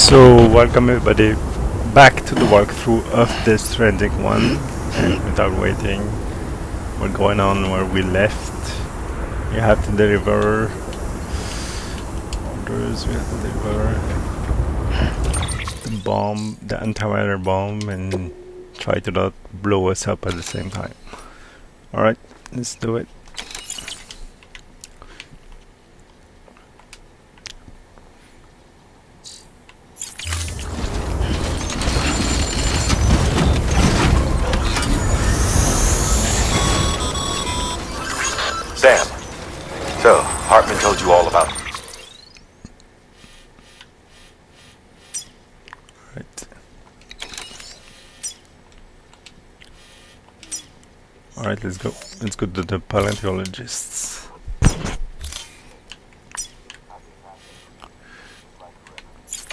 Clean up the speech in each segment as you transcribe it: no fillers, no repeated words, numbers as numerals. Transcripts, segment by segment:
So, welcome everybody back to the walkthrough of the Stranding one. And without waiting, we're going on where we left. We have to deliver orders, we have to deliver the bomb, the antimatter bomb, and try to not blow us up at the same time. Alright, let's do it. Sam, so Hartman told you all about... Right. Alright, let's go. Let's go to the paleontologists.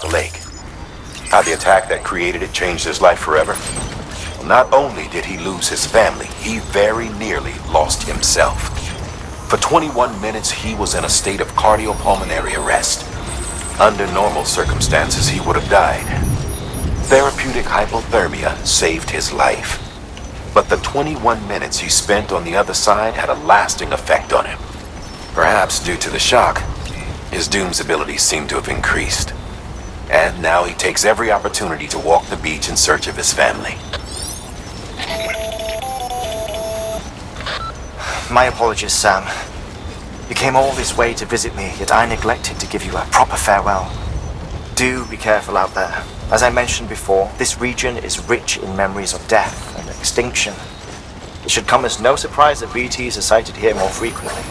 the lake. How the attack that created it changed his life forever. Well, not only did he lose his family, he very nearly lost himself. For 21 minutes, he was in a state of cardiopulmonary arrest. Under normal circumstances, he would have died. Therapeutic hypothermia saved his life. But the 21 minutes he spent on the other side had a lasting effect on him. Perhaps due to the shock, his Doom's abilities seem to have increased. And now he takes every opportunity to walk the beach in search of his family. My apologies, Sam. You came all this way to visit me, yet I neglected to give you a proper farewell. Do be careful out there. As I mentioned before, this region is rich in memories of death and extinction. It should come as no surprise that BTs are sighted here more frequently.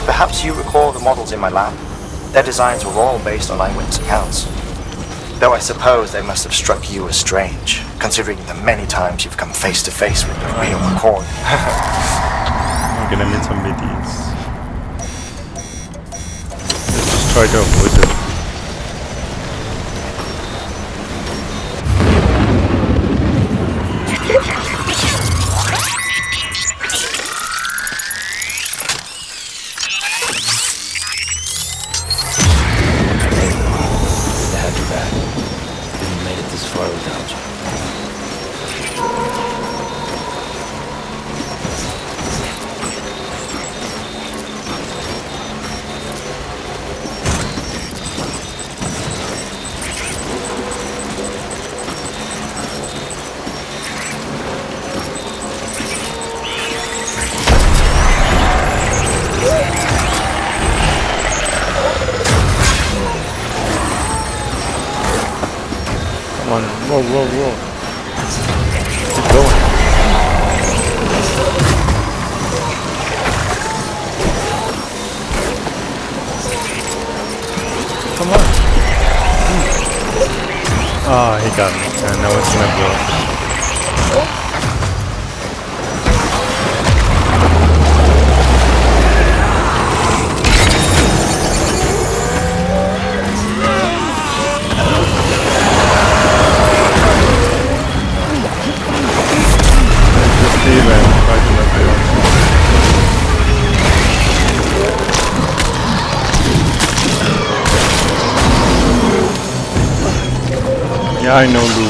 Perhaps you recall the models in my lab. Their designs were all based on eyewitness accounts. Though I suppose they must have struck you as strange, considering the many times you've come face to face with the real McCoy. I'm gonna meet some BTs. Let's just try to avoid them. Come on, whoa. Keep going. Come on. Oh, he got me. And now it's gonna blow. Yeah, I know, Lou.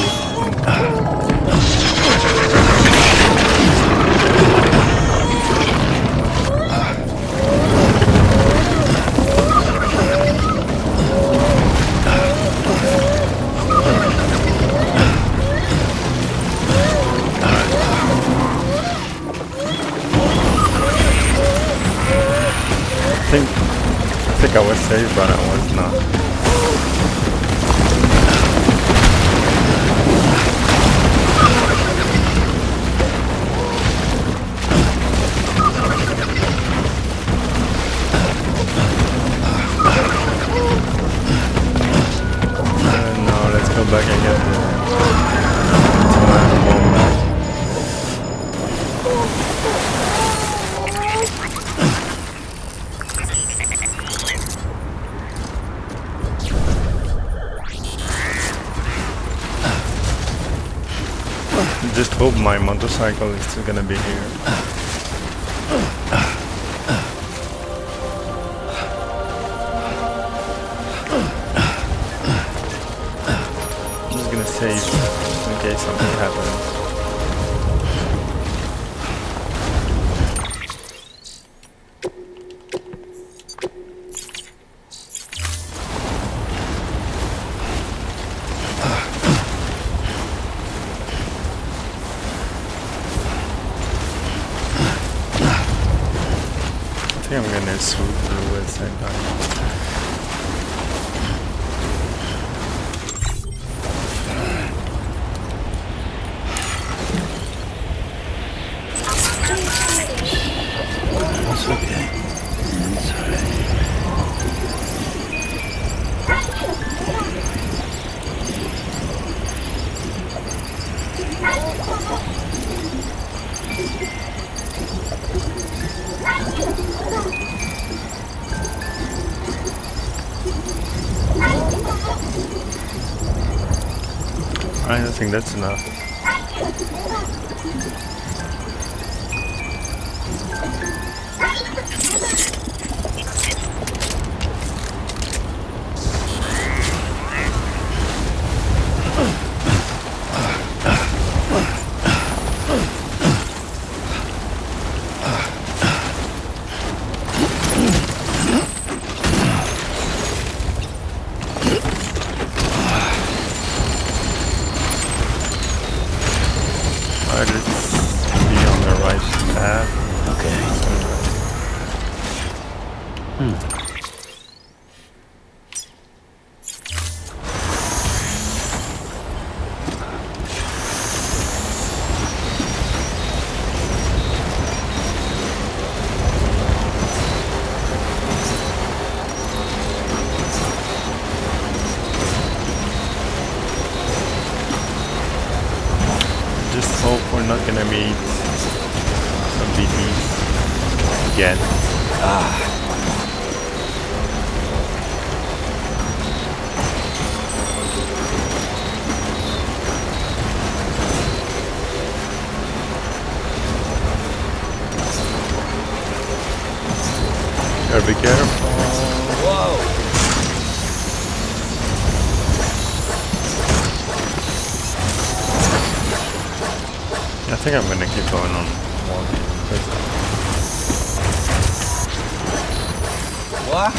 I think I was safe, but I was not. Go back and get the bomb back. Just hope my motorcycle is still gonna be here. safe just in case something happens. I think I'm gonna swoop through at the same time. I don't think that's enough. Just hope we're not gonna meet some BTs again. Gotta be careful. Whoa! I think I'm gonna keep going on walking. What?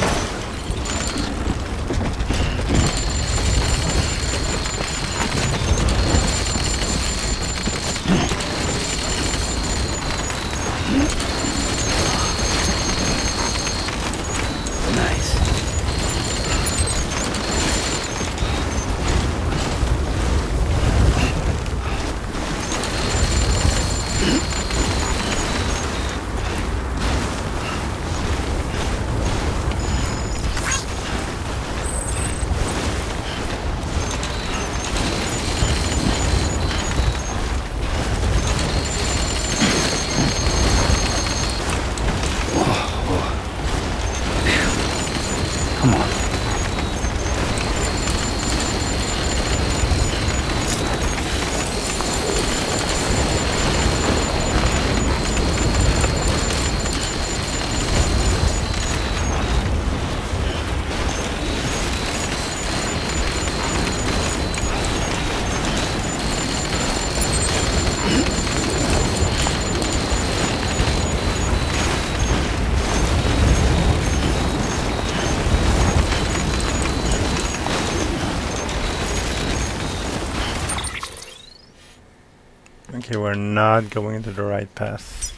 Okay, we're not going into the right path.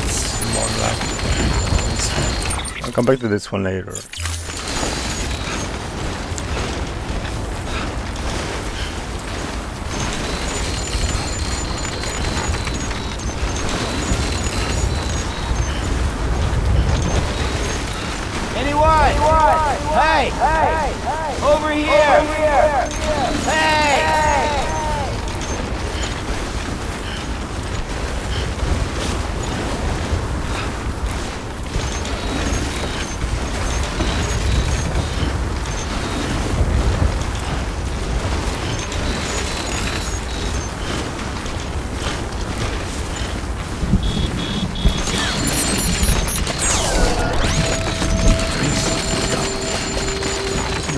It's more like I'll come back to this one later. Hey! Over here! Hey!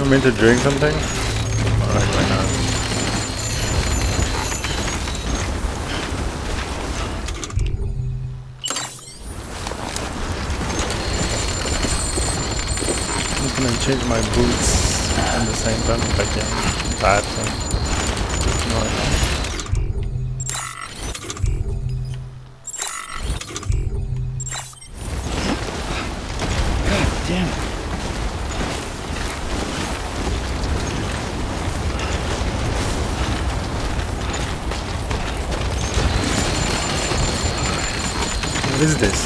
Want me to drink something? Alright, why not? I'm gonna change my boots at the same time if I can. Bad one. No, I don't. Damn it. What is this?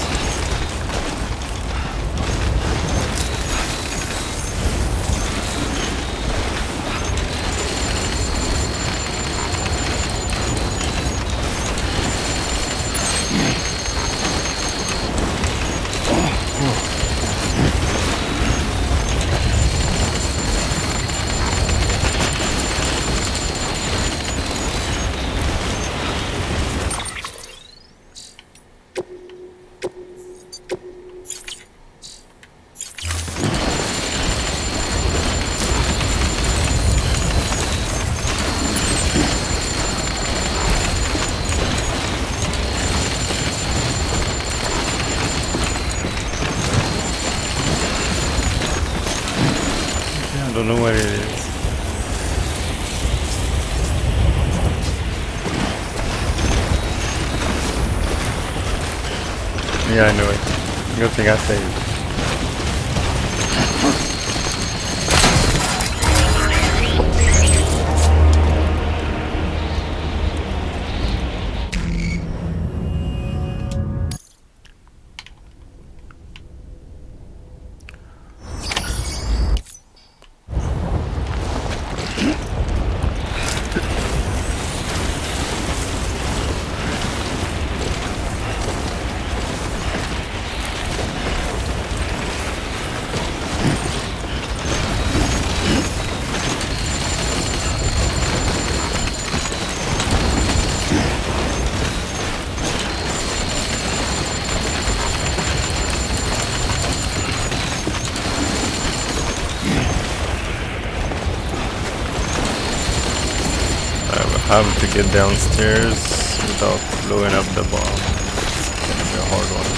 I don't know what it is. Yeah, I know it. Good thing I saved. I have to get downstairs without blowing up the bomb. It's gonna be a hard one.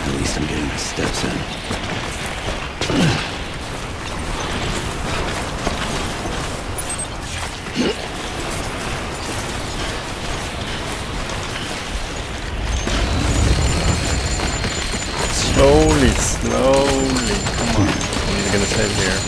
At least I'm getting my steps in. Slowly, slowly. Come on. He's gonna save here.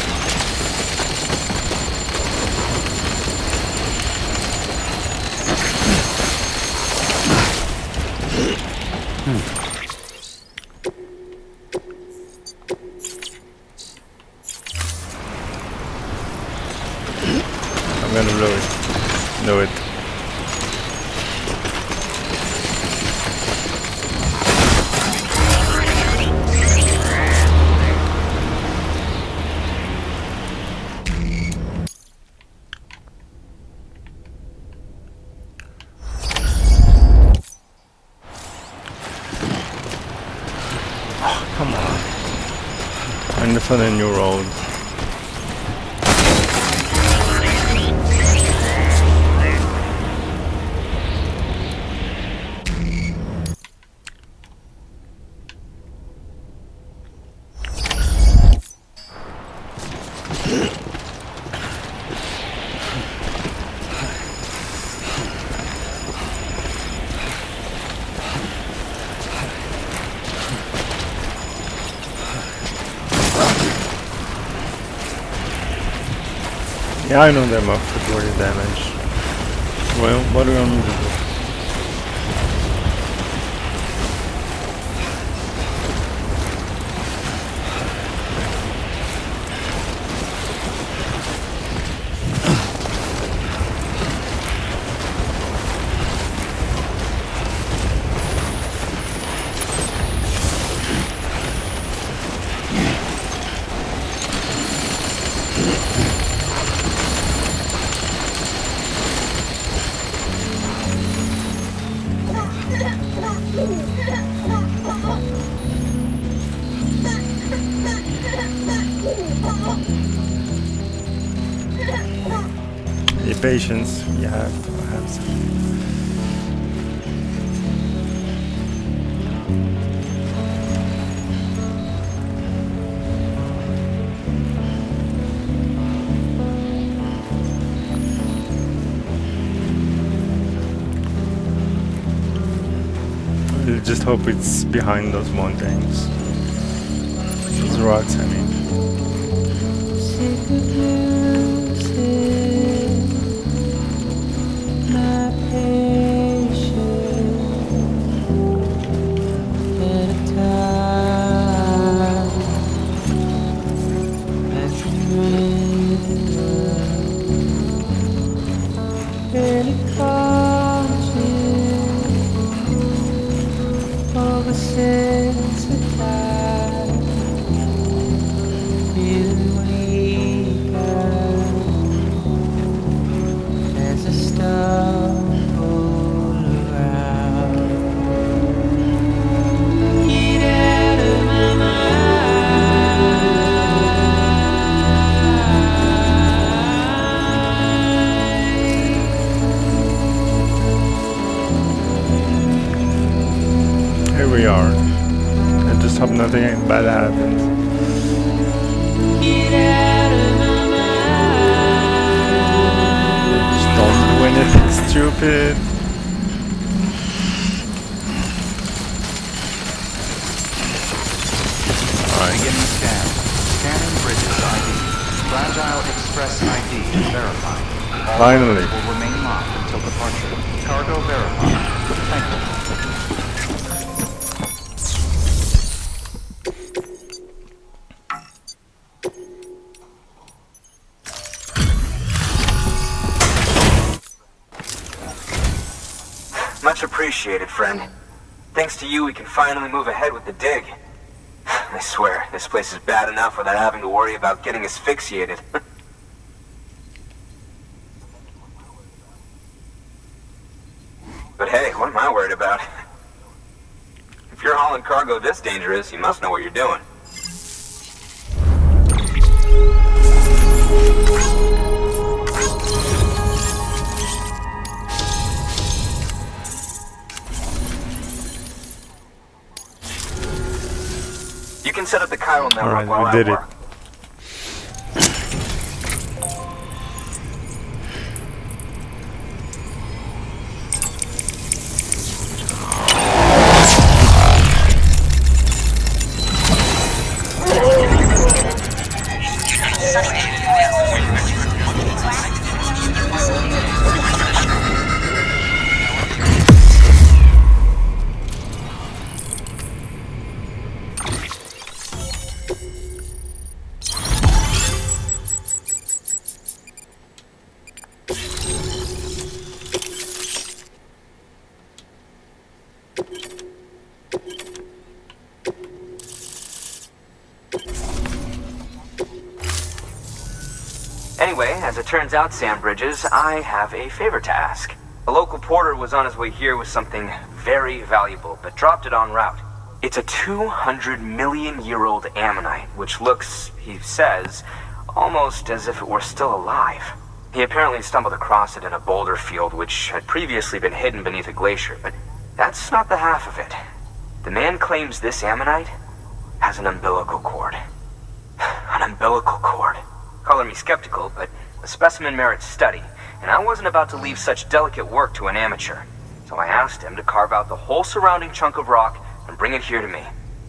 I'm gonna blow it. Know it. Come on. I'm just on a new road. Yeah, I know them up for 40 damage. Well, what do you want me to do? patience. We have to have some. I just hope it's behind those mountains. Those rocks, I mean. Here we are. I just hope nothing bad happens. Just don't do anything stupid. Alright. Beginning scan. Scanning bridges ID. Fragile Express ID is verified. All Finally. roads will remain locked until departure. Cargo verified. Thank you. Much appreciated, friend. Thanks to you, we can finally move ahead with the dig. I swear, this place is bad enough without having to worry about getting asphyxiated. But hey, what am I worried about? If you're hauling cargo this dangerous, you must know what you're doing. You can set up the chiral network Alright, while we I did it. work. Anyway, as it turns out, Sam Bridges, I have a favor to ask. A local porter was on his way here with something very valuable, but dropped it en route. It's a 200-million-year-old ammonite, which looks, he says, almost as if it were still alive. He apparently stumbled across it in a boulder field which had previously been hidden beneath a glacier, but that's not the half of it. The man claims this ammonite has an umbilical cord. An umbilical cord. Color me skeptical, but the specimen merits study, and I wasn't about to leave such delicate work to an amateur. So I asked him to carve out the whole surrounding chunk of rock and bring it here to me.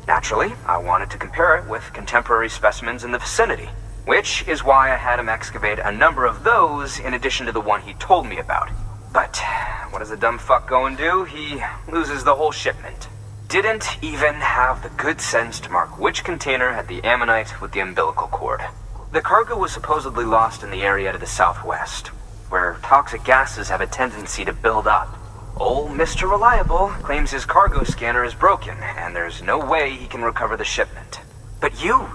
Naturally, I wanted to compare it with contemporary specimens in the vicinity, which is why I had him excavate a number of those in addition to the one he told me about. But what does a dumb fuck go and do? He loses the whole shipment. Didn't even have the good sense to mark which container had the ammonite with the umbilical cord. The cargo was supposedly lost in the area to the southwest, where toxic gases have a tendency to build up. Old Mr. Reliable claims his cargo scanner is broken, and there's no way he can recover the shipment. But you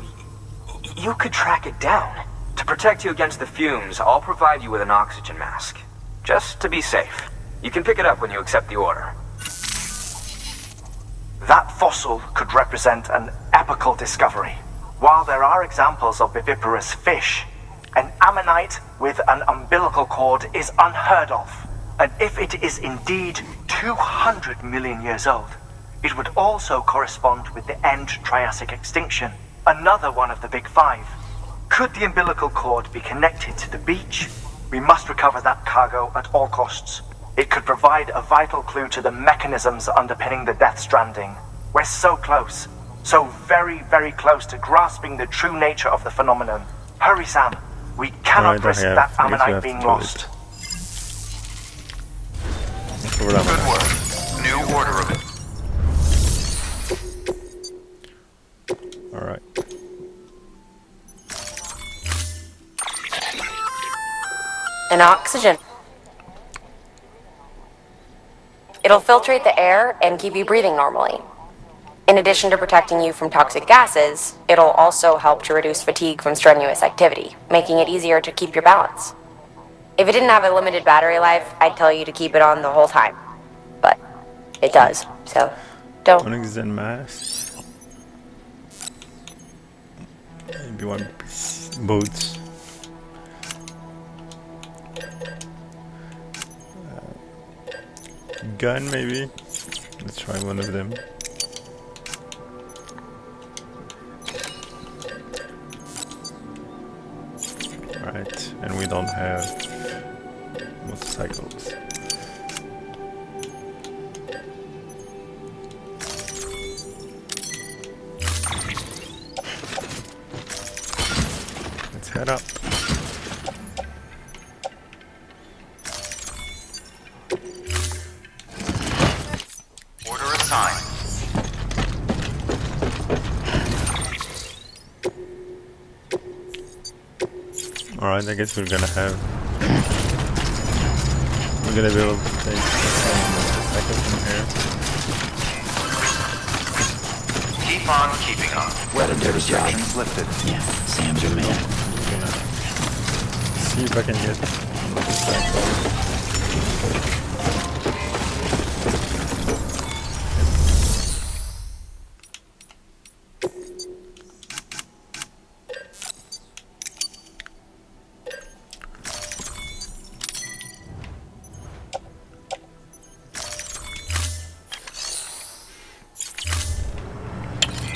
could track it down. To protect you against the fumes, I'll provide you with an oxygen mask. Just to be safe. You can pick it up when you accept the order. That fossil could represent an epochal discovery. While there are examples of viviparous fish, An ammonite with an umbilical cord is unheard of. And if it is indeed 200 million years old, it would also correspond with the end Triassic extinction, another one of the big five. Could the umbilical cord be connected to the beach? We must recover that cargo at all costs. It could provide a vital clue to the mechanisms underpinning the Death Stranding. We're so close, so very, very close to grasping the true nature of the phenomenon. Hurry, Sam. We cannot risk that ammonite being lost. Good work. New order of it. Alright. And oxygen. It'll filtrate the air and keep you breathing normally. In addition to protecting you from toxic gases, it'll also help to reduce fatigue from strenuous activity, making it easier to keep your balance. If it didn't have a limited battery life, I'd tell you to keep it on the whole time. But it does, so don't. Oxygen mask. Maybe one piece. Boots. Gun maybe. Let's try one of them. Right, and we don't have motorcycles. Let's head up. Order assigned. Alright, I guess we're gonna be able to take the cycle from here. Keep on keeping on. Got a dirty job. Restrictions lifted. Yeah, Sam's your man. I'm gonna see if I can get the cycle.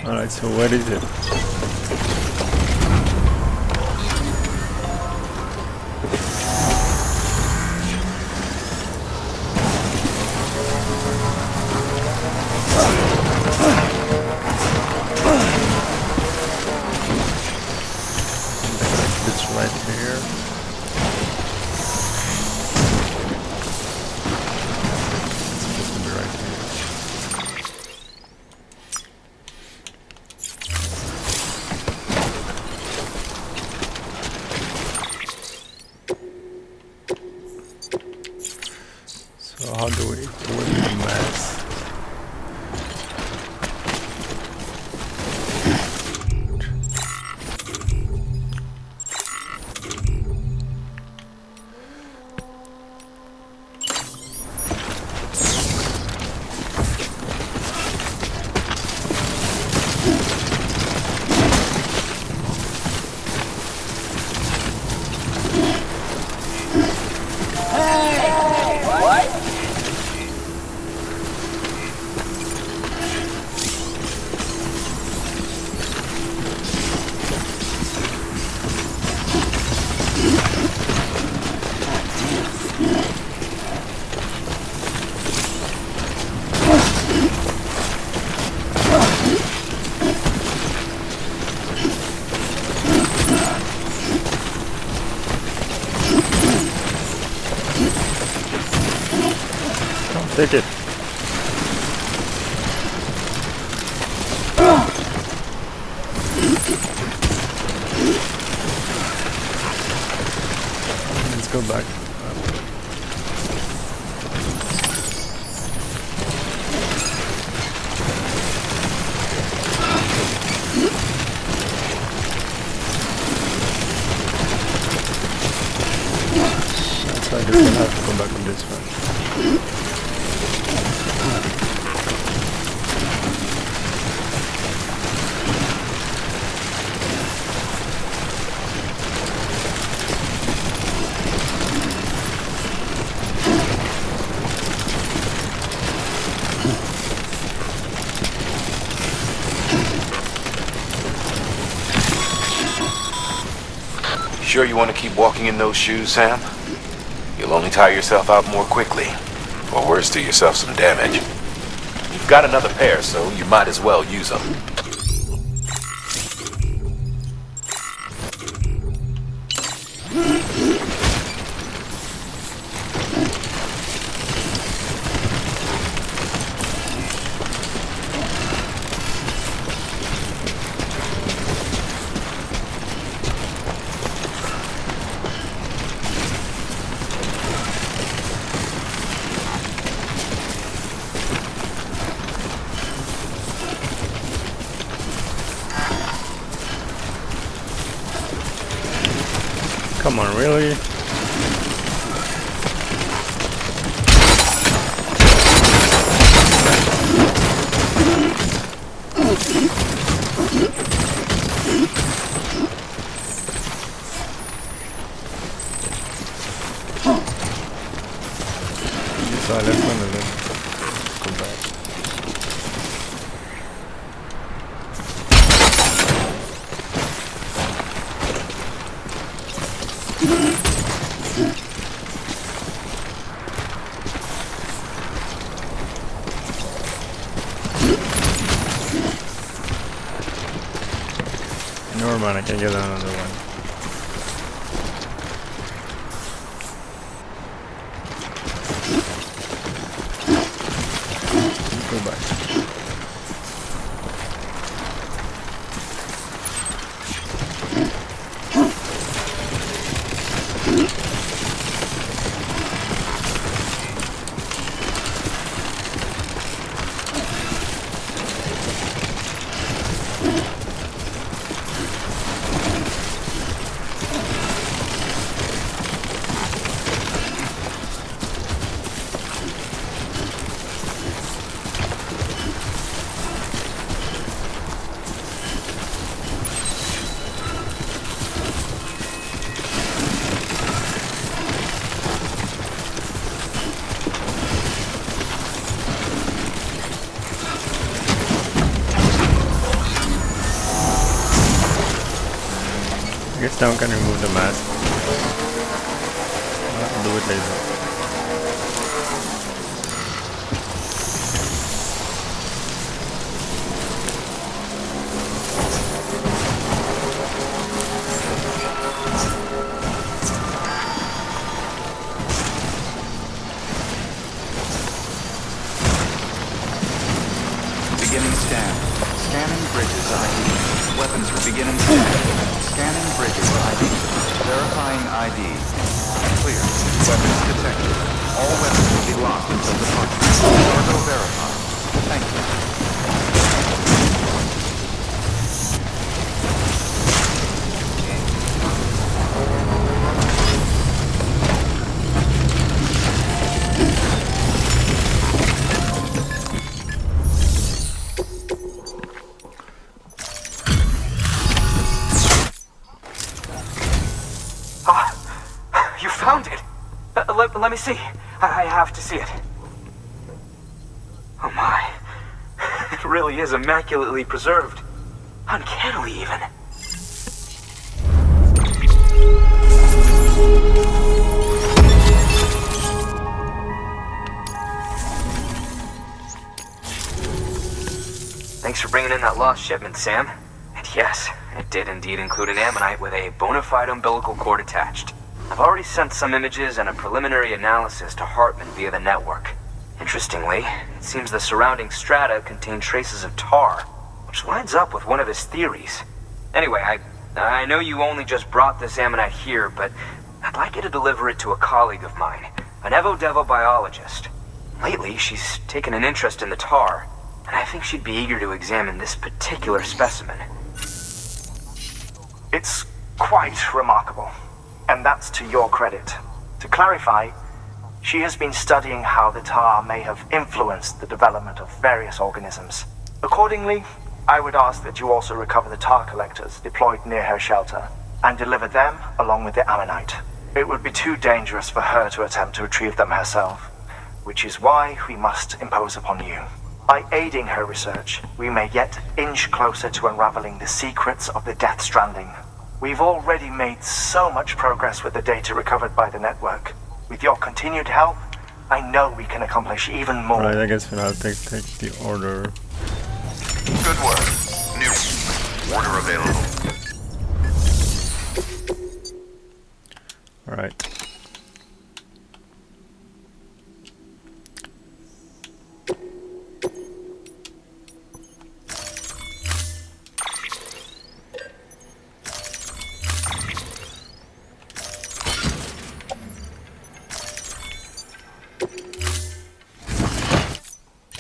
Alright, so what is it? It's right here. It's supposed to be right here. So how do we do the math? Take it. Let's go back. So I guess we'll have to come back on this one. Sure you want to keep walking in those shoes, Sam? You'll only tire yourself out more quickly. Or worse, do yourself some damage. You've got another pair, so you might as well use them. Come on, really? Silent one and then come back. No man, I can get another one. Go back. I guess now I can remove the mask. I'll do it later. Beginning scan. Scanning bridges ID. Weapons for beginning scan. Scanning bridges ID. Verifying ID. Clear. Weapons detected. All weapons will be locked until departure. Cargo verified. Thank you. You found it! Let me see. I have to see it. Oh my. It really is immaculately preserved. Uncannily, even. Thanks for bringing in that lost shipment, Sam. And yes, it did indeed include an ammonite with a bona fide umbilical cord attached. I've already sent some images and a preliminary analysis to Hartman via the network. Interestingly, it seems the surrounding strata contain traces of tar, which lines up with one of his theories. Anyway, I know you only just brought this ammonite here, but I'd like you to deliver it to a colleague of mine, an Evo-Devo biologist. Lately, she's taken an interest in the tar, and I think she'd be eager to examine this particular specimen. It's quite remarkable, and that's to your credit. To clarify, she has been studying how the tar may have influenced the development of various organisms. Accordingly, I would ask that you also recover the tar collectors deployed near her shelter and deliver them along with the ammonite. It would be too dangerous for her to attempt to retrieve them herself, which is why we must impose upon you. By aiding her research, we may yet inch closer to unraveling the secrets of the Death Stranding. We've already made so much progress with the data recovered by the network. With your continued help, I know we can accomplish even more. Right, I guess we'll have to take the order. Good work. New order available. Alright.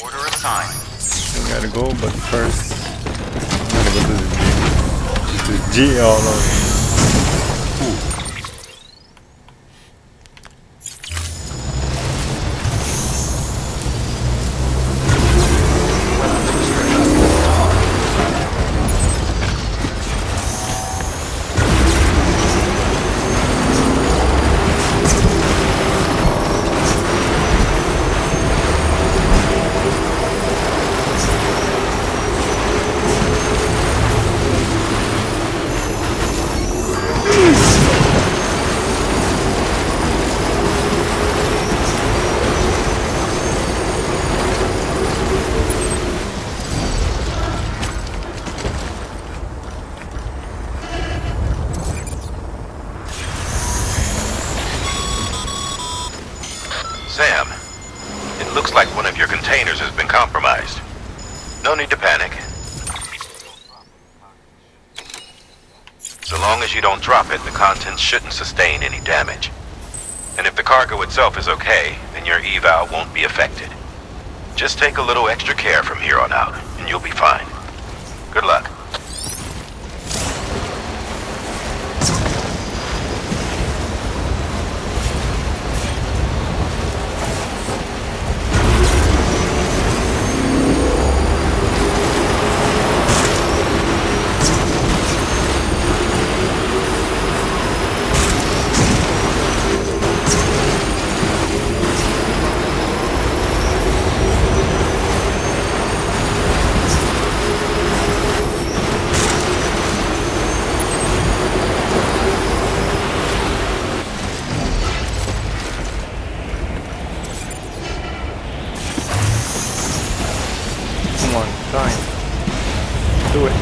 Order assigned. We gotta go, but first I'm gonna go to the G all over. Sam, it looks like one of your containers has been compromised. No need to panic. So long as you don't drop it, the contents shouldn't sustain any damage. And if the cargo itself is okay, then your eval won't be affected. Just take a little extra care from here on out, and you'll be fine. Good luck. Come on, time. Do it.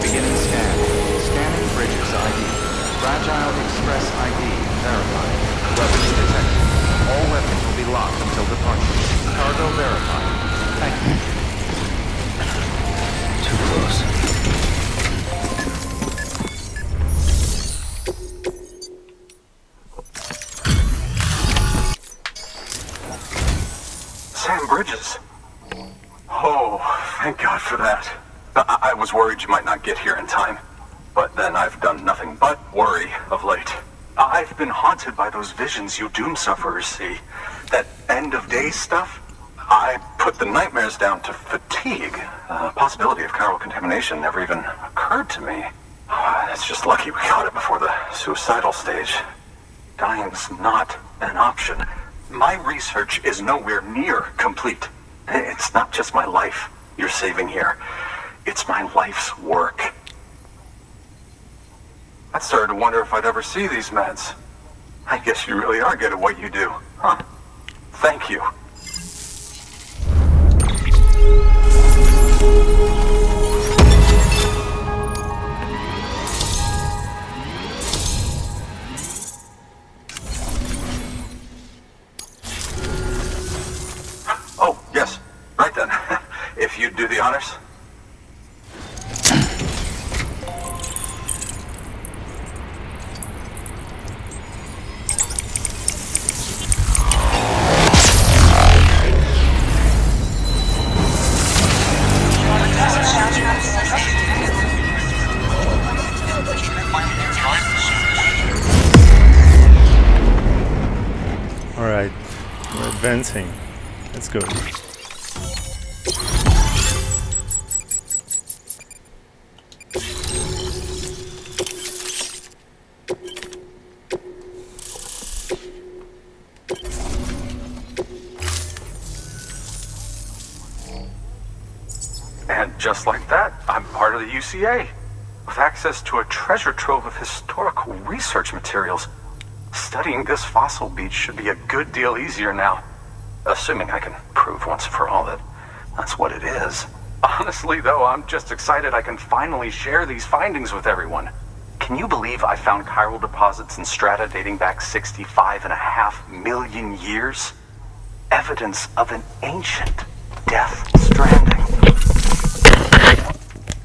Beginning scan. Scanning bridges ID. Fragile Express ID verified. Weapons detected. All weapons will be locked until departure. Cargo verified. Thank you. Too close. Sam Bridges. Oh, thank God for that. I was worried you might not get here in time. But then I've done nothing but worry of late. I've been haunted by those visions you doom sufferers see. That end of days stuff. I put the nightmares down to fatigue. The possibility of chiral contamination never even occurred to me. It's just lucky we got it before the suicidal stage. Dying's not an option. My research is nowhere near complete. It's not just my life you're saving here. It's my life's work. I started to wonder if I'd ever see these meds. I guess you really are good at what you do, huh? Thank you. honors. Alright, we're advancing. Let's go. And just like that, I'm part of the UCA, with access to a treasure trove of historical research materials. Studying this fossil beach should be a good deal easier now, assuming I can prove once for all that that's what it is. Honestly, though, I'm just excited I can finally share these findings with everyone. Can you believe I found chiral deposits in strata dating back 65.5 million years? Evidence of an ancient death stranding.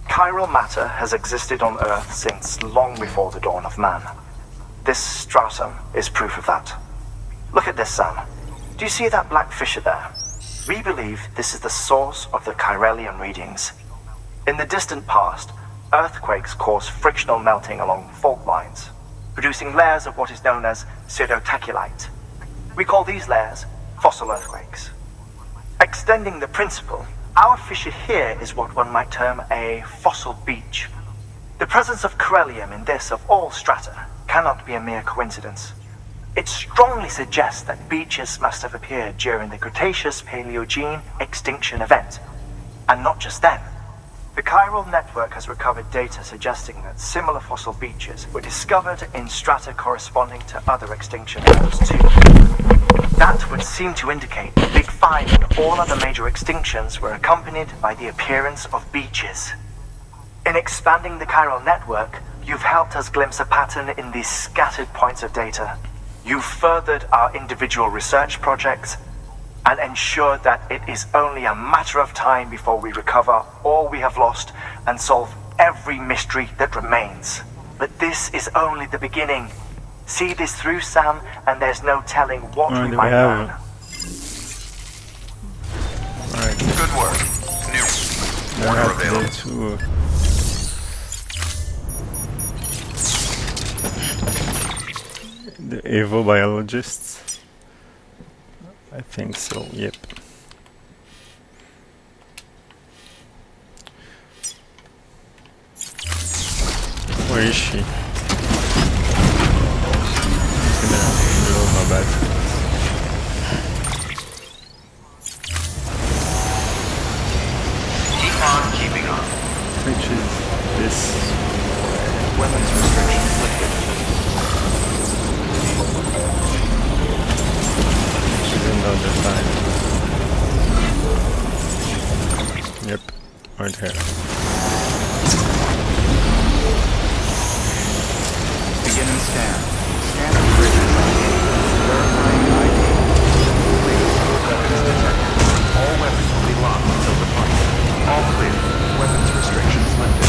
Chiral matter has existed on Earth since long before the dawn of man. This stratum is proof of that. Look at this, Sam. Do you see that black fissure there? We believe this is the source of the Chiralian readings. In the distant past, earthquakes caused frictional melting along fault lines, producing layers of what is known as pseudotachylite. We call these layers fossil earthquakes. Extending the principle, our fissure here is what one might term a fossil beach. The presence of chiralium in this of all strata cannot be a mere coincidence. It strongly suggests that beaches must have appeared during the Cretaceous-Paleogene extinction event. And not just then. The chiral network has recovered data suggesting that similar fossil beaches were discovered in strata corresponding to other extinction events too. That would seem to indicate the Big Five and all other major extinctions were accompanied by the appearance of beaches. In expanding the chiral network, you've helped us glimpse a pattern in these scattered points of data. You've furthered our individual research projects and ensured that it is only a matter of time before we recover all we have lost and solve every mystery that remains. But this is only the beginning. See this through, Sam, and there's no telling what we might learn. Alright. Good work. New order available. The evobiologists. I think so, yep. Where is she? I'm gonna reload my battery. Keep on keeping on. Which is this? Weapons restrictions lifted. She's in the other side. Yep, right here. Begin and scan. Scanning bridges ID. Verifying ID. Please, weapons detected. All weapons will be locked until departure. All clear. Weapons restrictions lifted.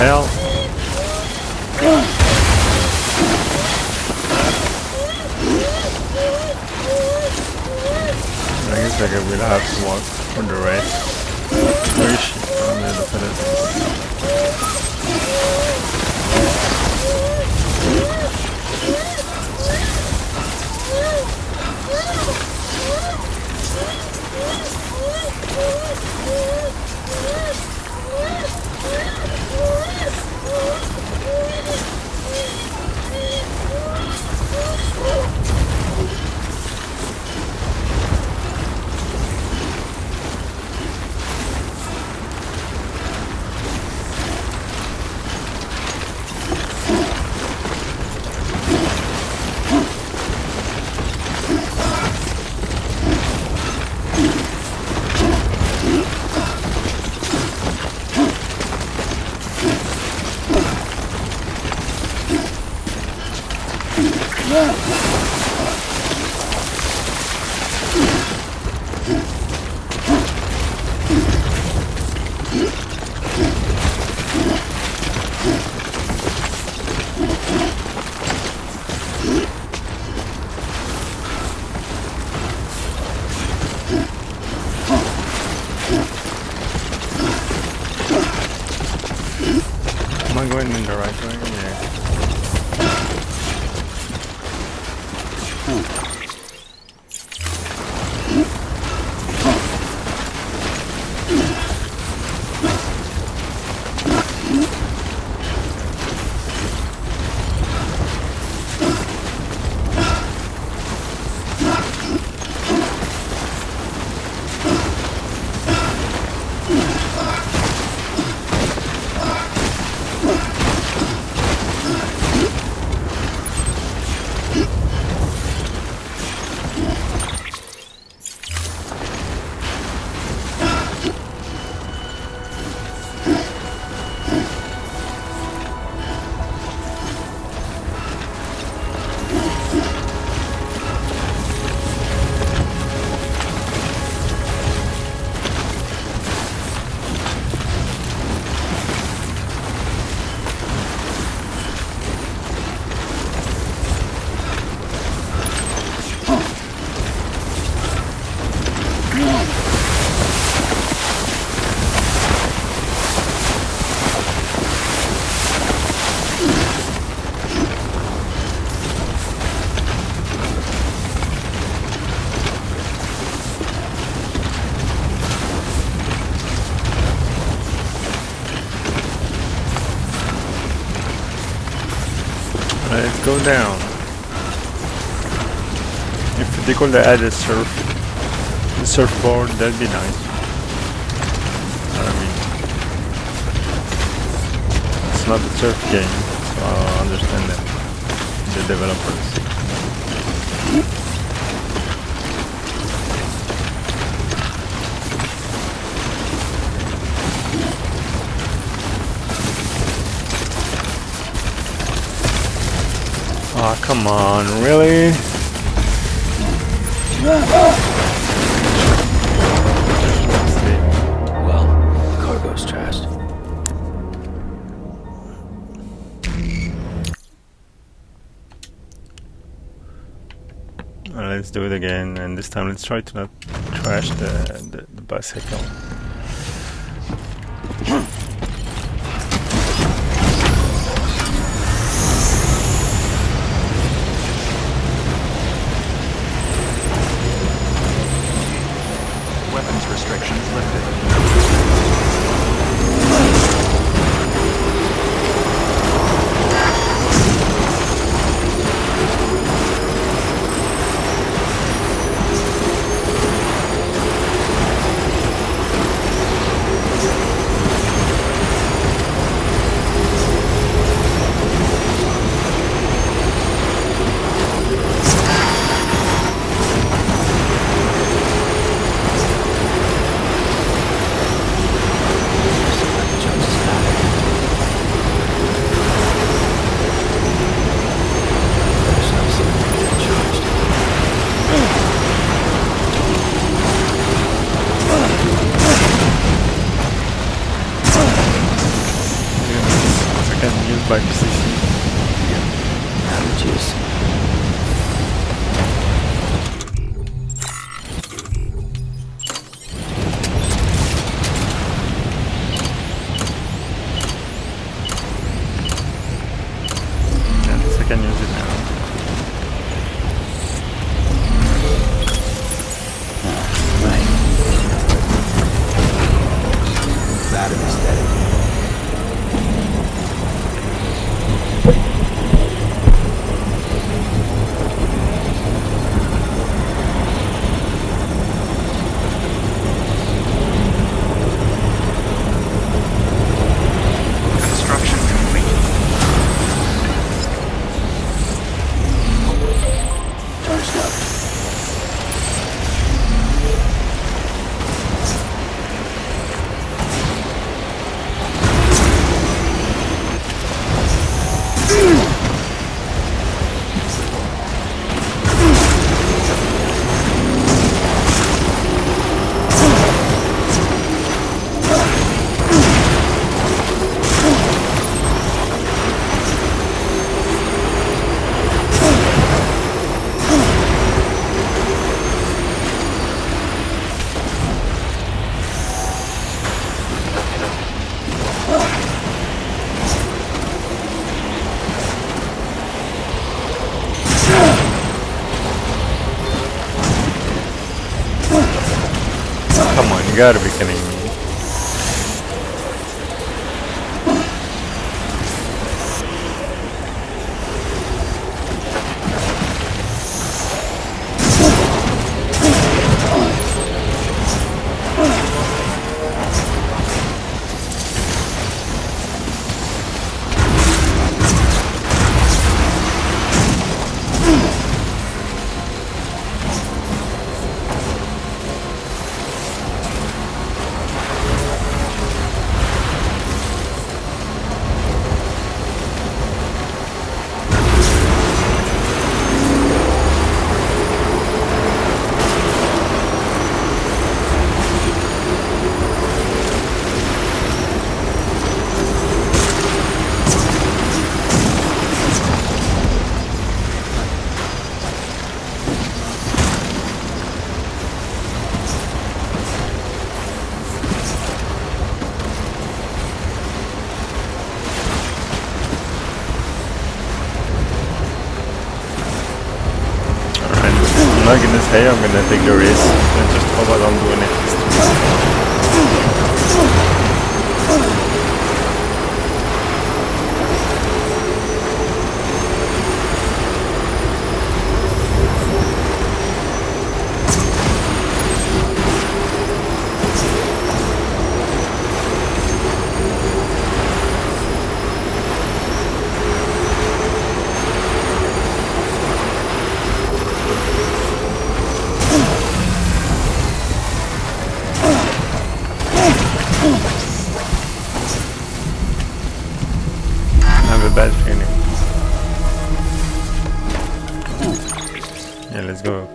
hell? I guess like I will have to walk for the rest. Where is she? Oh, yeah, look at Am I going in the right way? Yeah. Let's go down. If they could add a surfboard, that'd be nice. I mean, it's not a surf game, so I understand that. The developers. Oh, come on, really? Well, cargo's trashed. Let's do it again, and this time let's try to not trash the bicycle. Weapons restrictions lifted. by position. Jeez. Yes, I can use it now. Right. Battery's dead. Construction complete. Charged up. Come on, you gotta be kidding me. I'm not gonna say I'm gonna take the risk and just hope I don't do anything stupid. I have a bad feeling. Yeah, let's go.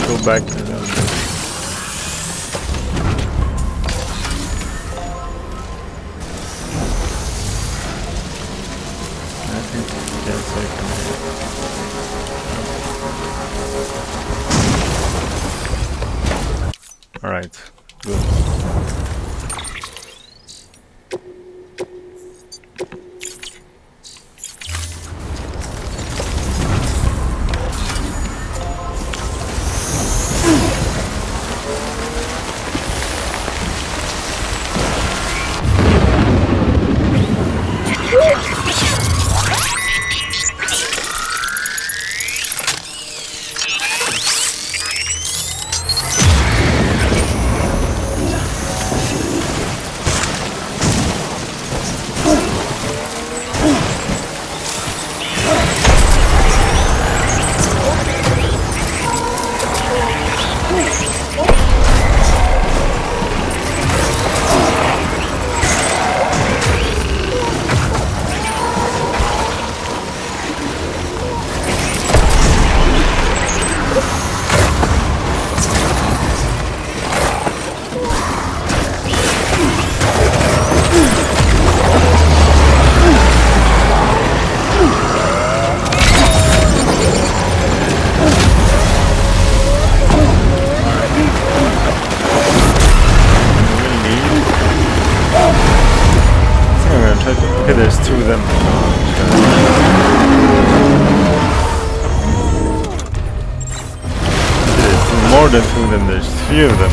Go back to the... I think yes, I can. Alright, good. through them. There's more than through them, there's 3 of them.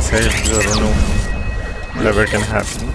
Say because I don't know whatever can happen.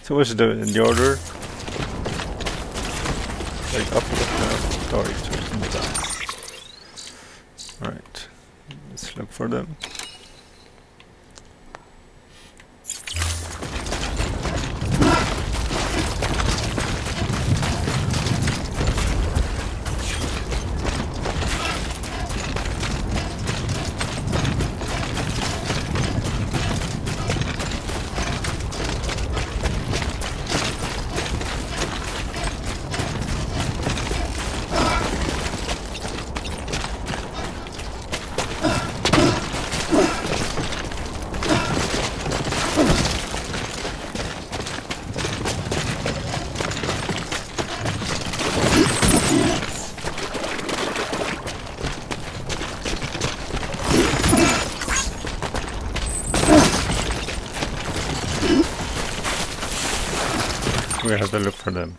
So what's the order? Like up the storage or something. Alright, let's look for them. We have to look for them.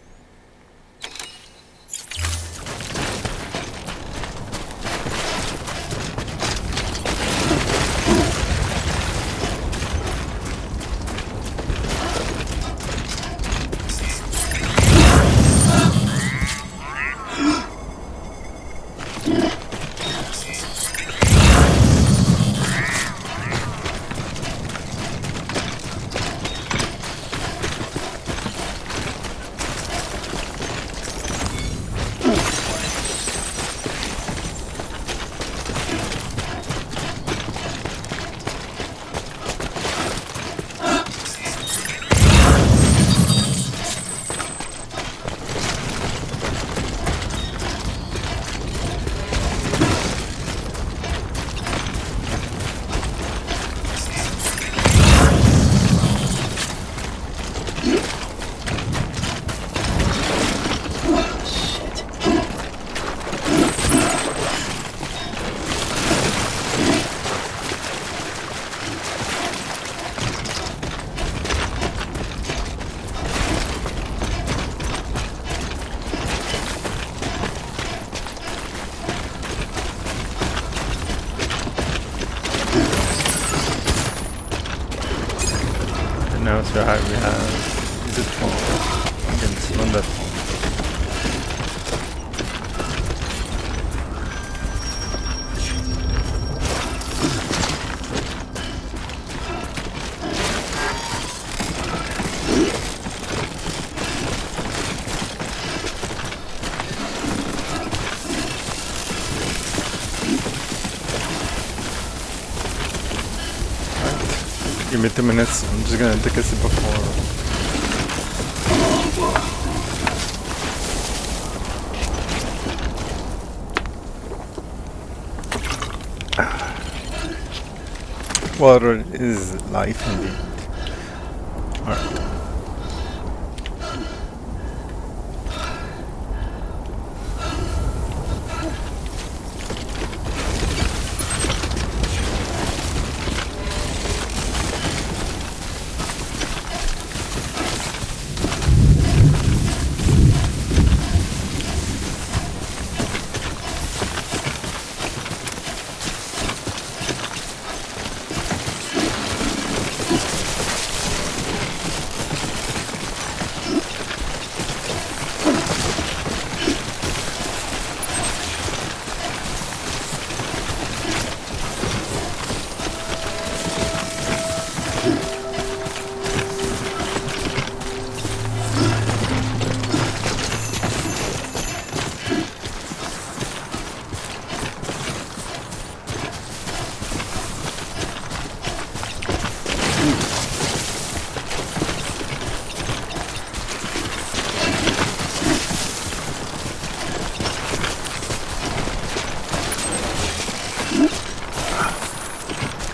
this fall. Against on that fall. Give me 2 minutes, I'm just gonna take a sip of water. Water is life indeed. Alright.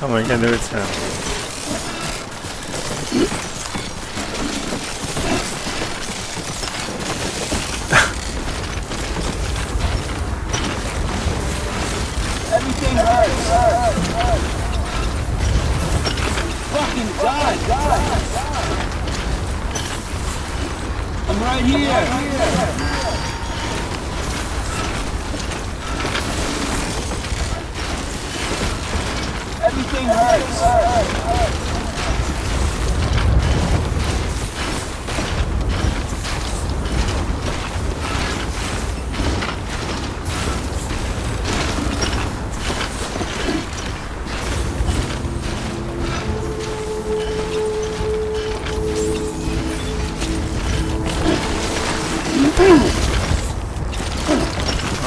Come on, you can do it, Sam. Everything hurts. Fucking God. I'm right here. Everything hurts.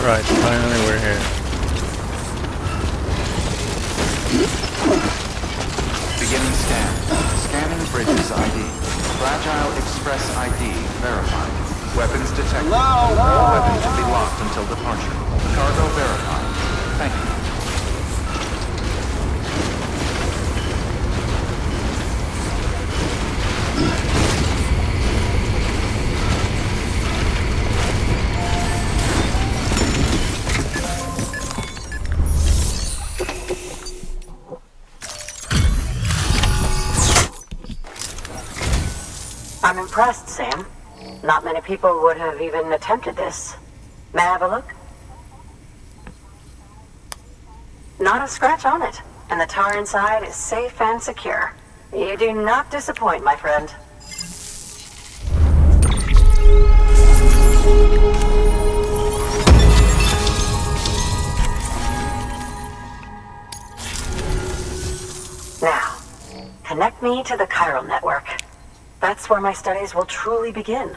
Alright, finally we're here. Beginning scan. Scanning bridges ID. Fragile Express ID verified. Weapons detected. All weapons will be locked until departure. Cargo verified. Thank you. I'm impressed, Sam. Not many people would have even attempted this. May I have a look? Not a scratch on it, and the tar inside is safe and secure. You do not disappoint, my friend. Now, connect me to the chiral network. That's where my studies will truly begin.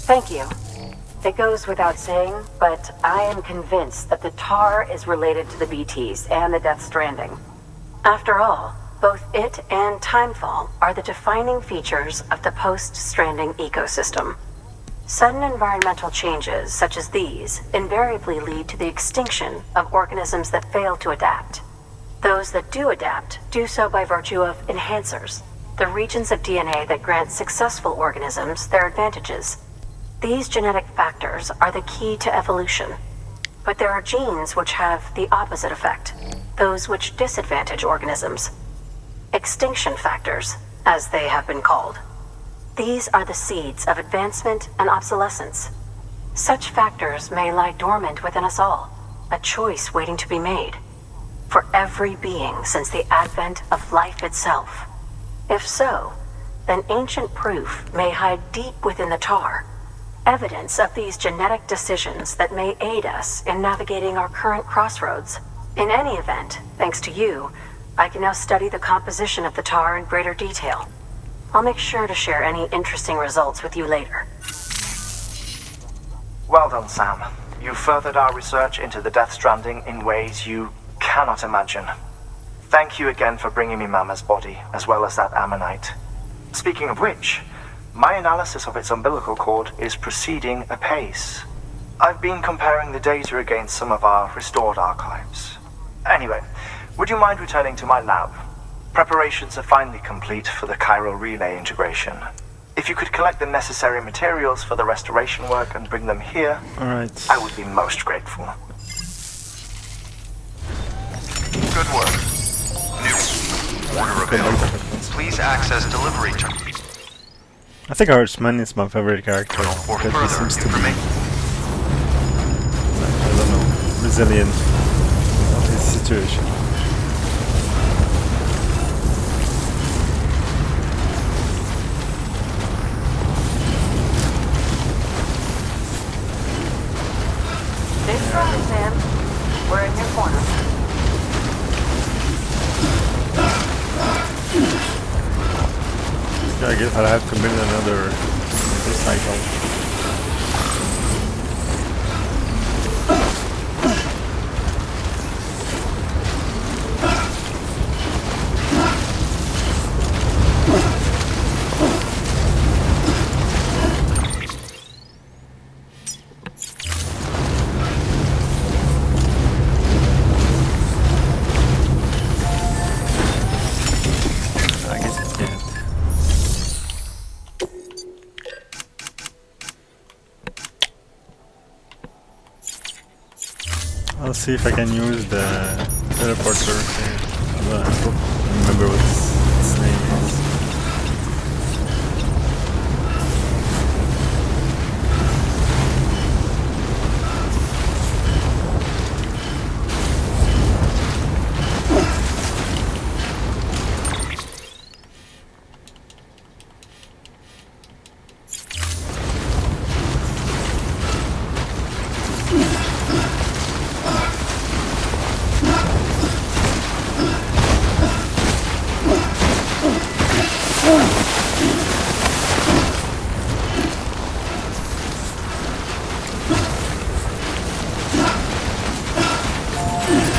Thank you. It goes without saying, but I am convinced that the tar is related to the BTs and the Death Stranding. After all, both it and Timefall are the defining features of the post-Stranding ecosystem. Sudden environmental changes, such as these, invariably lead to the extinction of organisms that fail to adapt. Those that do adapt do so by virtue of enhancers, the regions of DNA that grant successful organisms their advantages. These genetic factors are the key to evolution. But there are genes which have the opposite effect, those which disadvantage organisms. Extinction factors, as they have been called. These are the seeds of advancement and obsolescence. Such factors may lie dormant within us all, a choice waiting to be made. For every being since the advent of life itself. If so, then ancient proof may hide deep within the tar, evidence of these genetic decisions that may aid us in navigating our current crossroads. In any event, thanks to you, I can now study the composition of the tar in greater detail. I'll make sure to share any interesting results with you later. Well done, Sam. You furthered our research into the Death Stranding in ways you cannot imagine. Thank you again for bringing me Mama's body, as well as that ammonite. Speaking of which, my analysis of its umbilical cord is proceeding apace. I've been comparing the data against some of our restored archives. Anyway, would you mind returning to my lab? Preparations are finally complete for the chiral relay integration. If you could collect the necessary materials for the restoration work and bring them here, Alright. I would be most grateful. Good work. New. Order available. Please access delivery terminal. I think Horseman is my favorite character. Or Because he further seems to be, information. I don't know, resilient of his situation. Big strong, Sam. We're in your corner. I guess I'll have to build another motorcycle. I guess it's dead. I'll see if I can use the teleporter. I don't remember what its name is.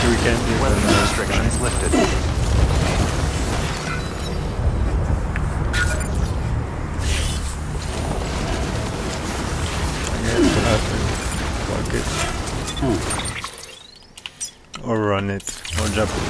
We can use Weapons another restrictions guy. lifted. I guess we'll have to walk it. Or run it. Or jump it.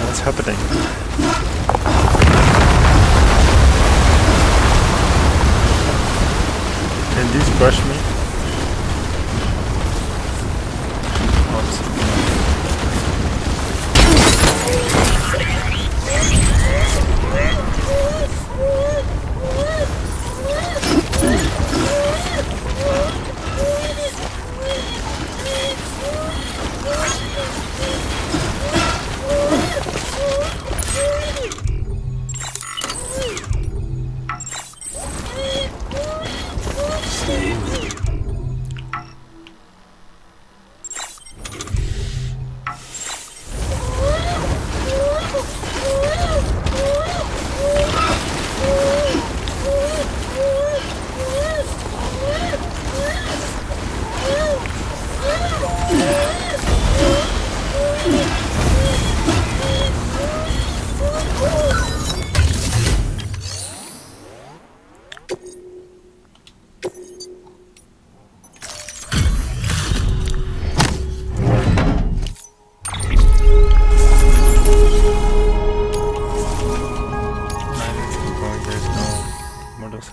What's happening? Can these crush me?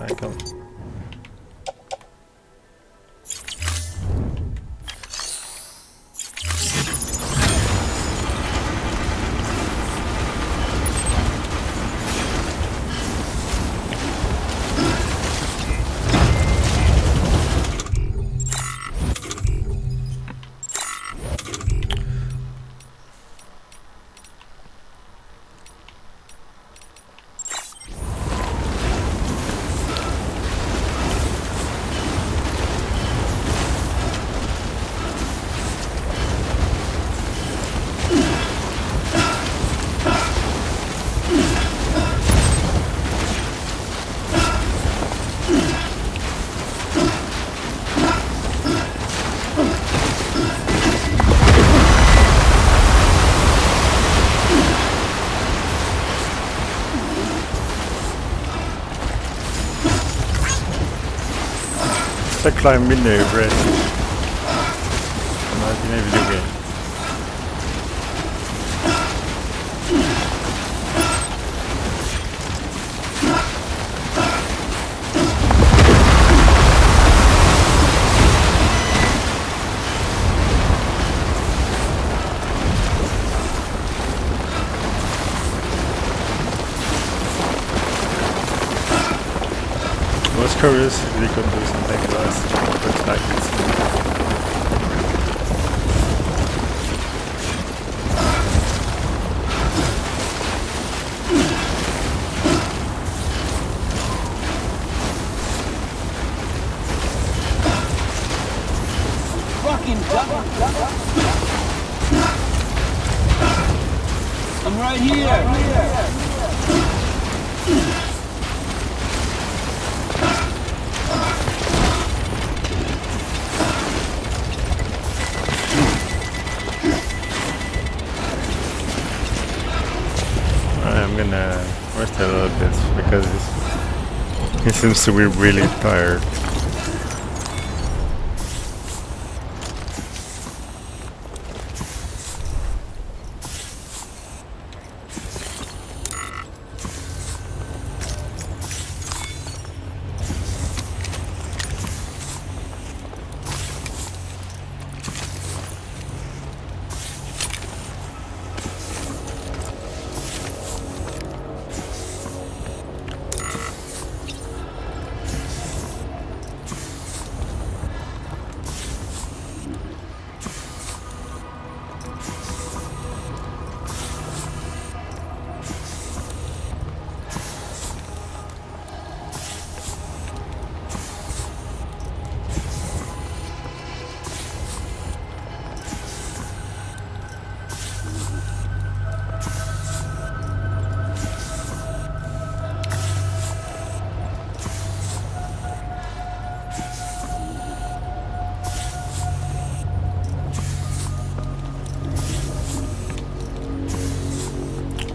motorcycle. It's like climbing maneuver not in a video game. I was curious if we could do something to us, looks like it's Fucking duck. I'm right here. I'm gonna rest a little bit because he seems to be really tired.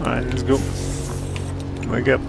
Alright, let's go. Wake up.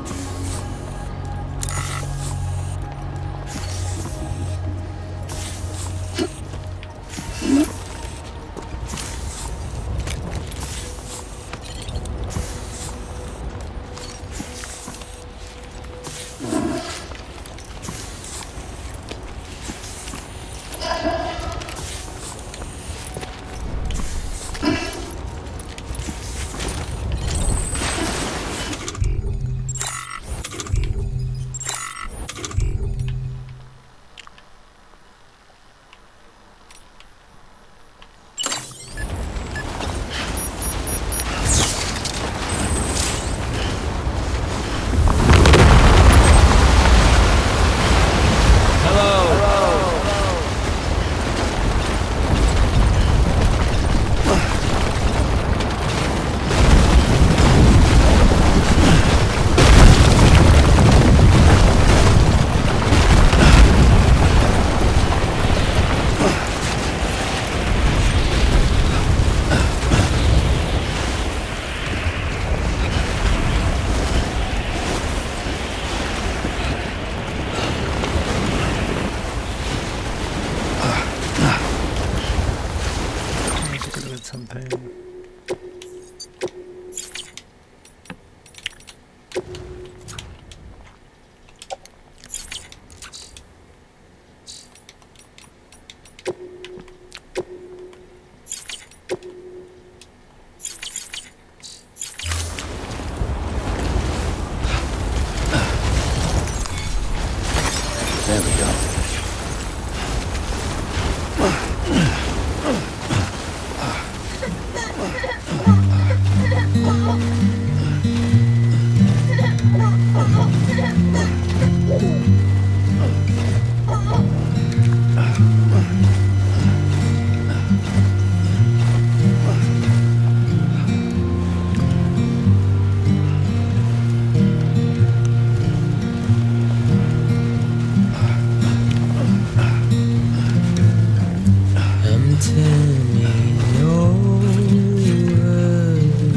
I'm turning over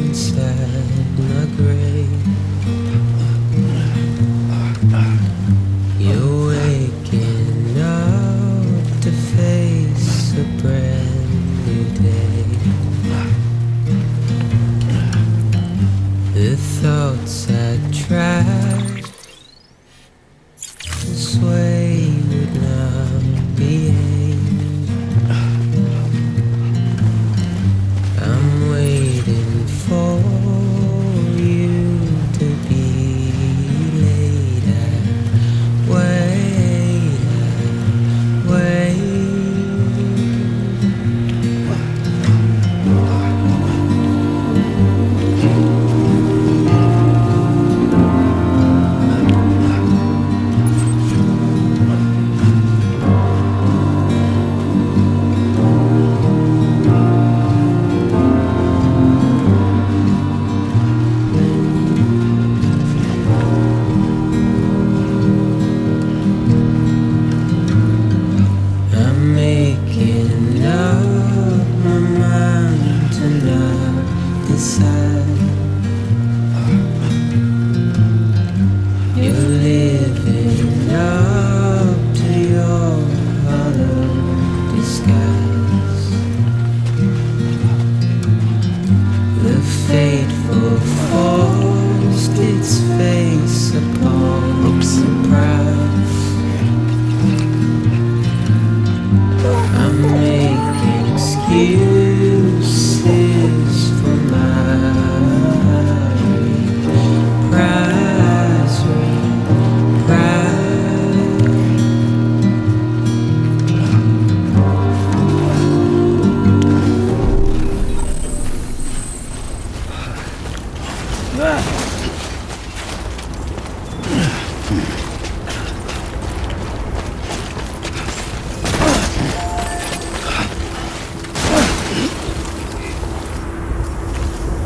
inside my grave. You're waking up to face a brand new day. The thoughts I tried to sway would not behave. I'm waiting for you to be later. Wait, wait. I'm making up my mind to not decide. You're living up to your hollow disguise. The fateful forced its face upon surprise. I'm making excuses for my reprise.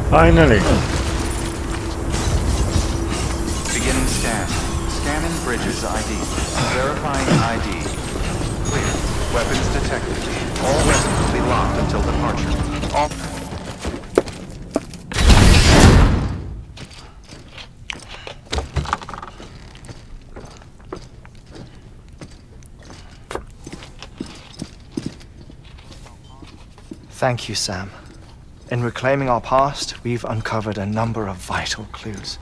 Finally! Beginning scan. Scanning bridges ID. Verifying ID. Clear. Weapons detected. All weapons will be locked until departure. All... Thank you, Sam. In reclaiming our past, we've uncovered a number of vital clues.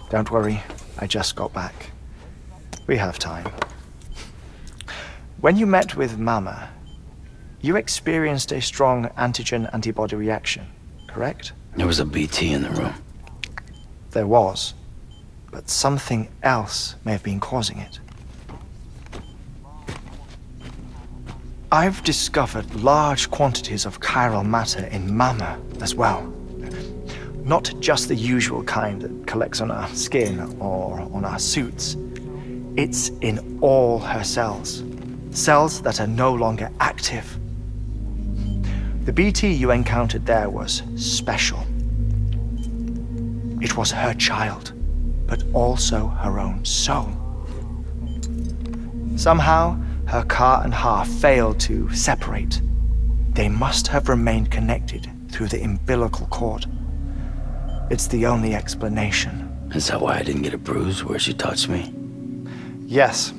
Don't worry, I just got back. We have time. When you met with Mama, you experienced a strong antigen-antibody reaction, correct? There was a BT in the room. There was, but something else may have been causing it. I've discovered large quantities of chiral matter in Mama as well. Not just the usual kind that collects on our skin or on our suits. It's in all her cells. Cells that are no longer active. The BT you encountered there was special. It was her child, but also her own soul. Somehow, her car and half failed to separate. They must have remained connected through the umbilical cord. It's the only explanation. Is that why I didn't get a bruise where she touched me? Yes,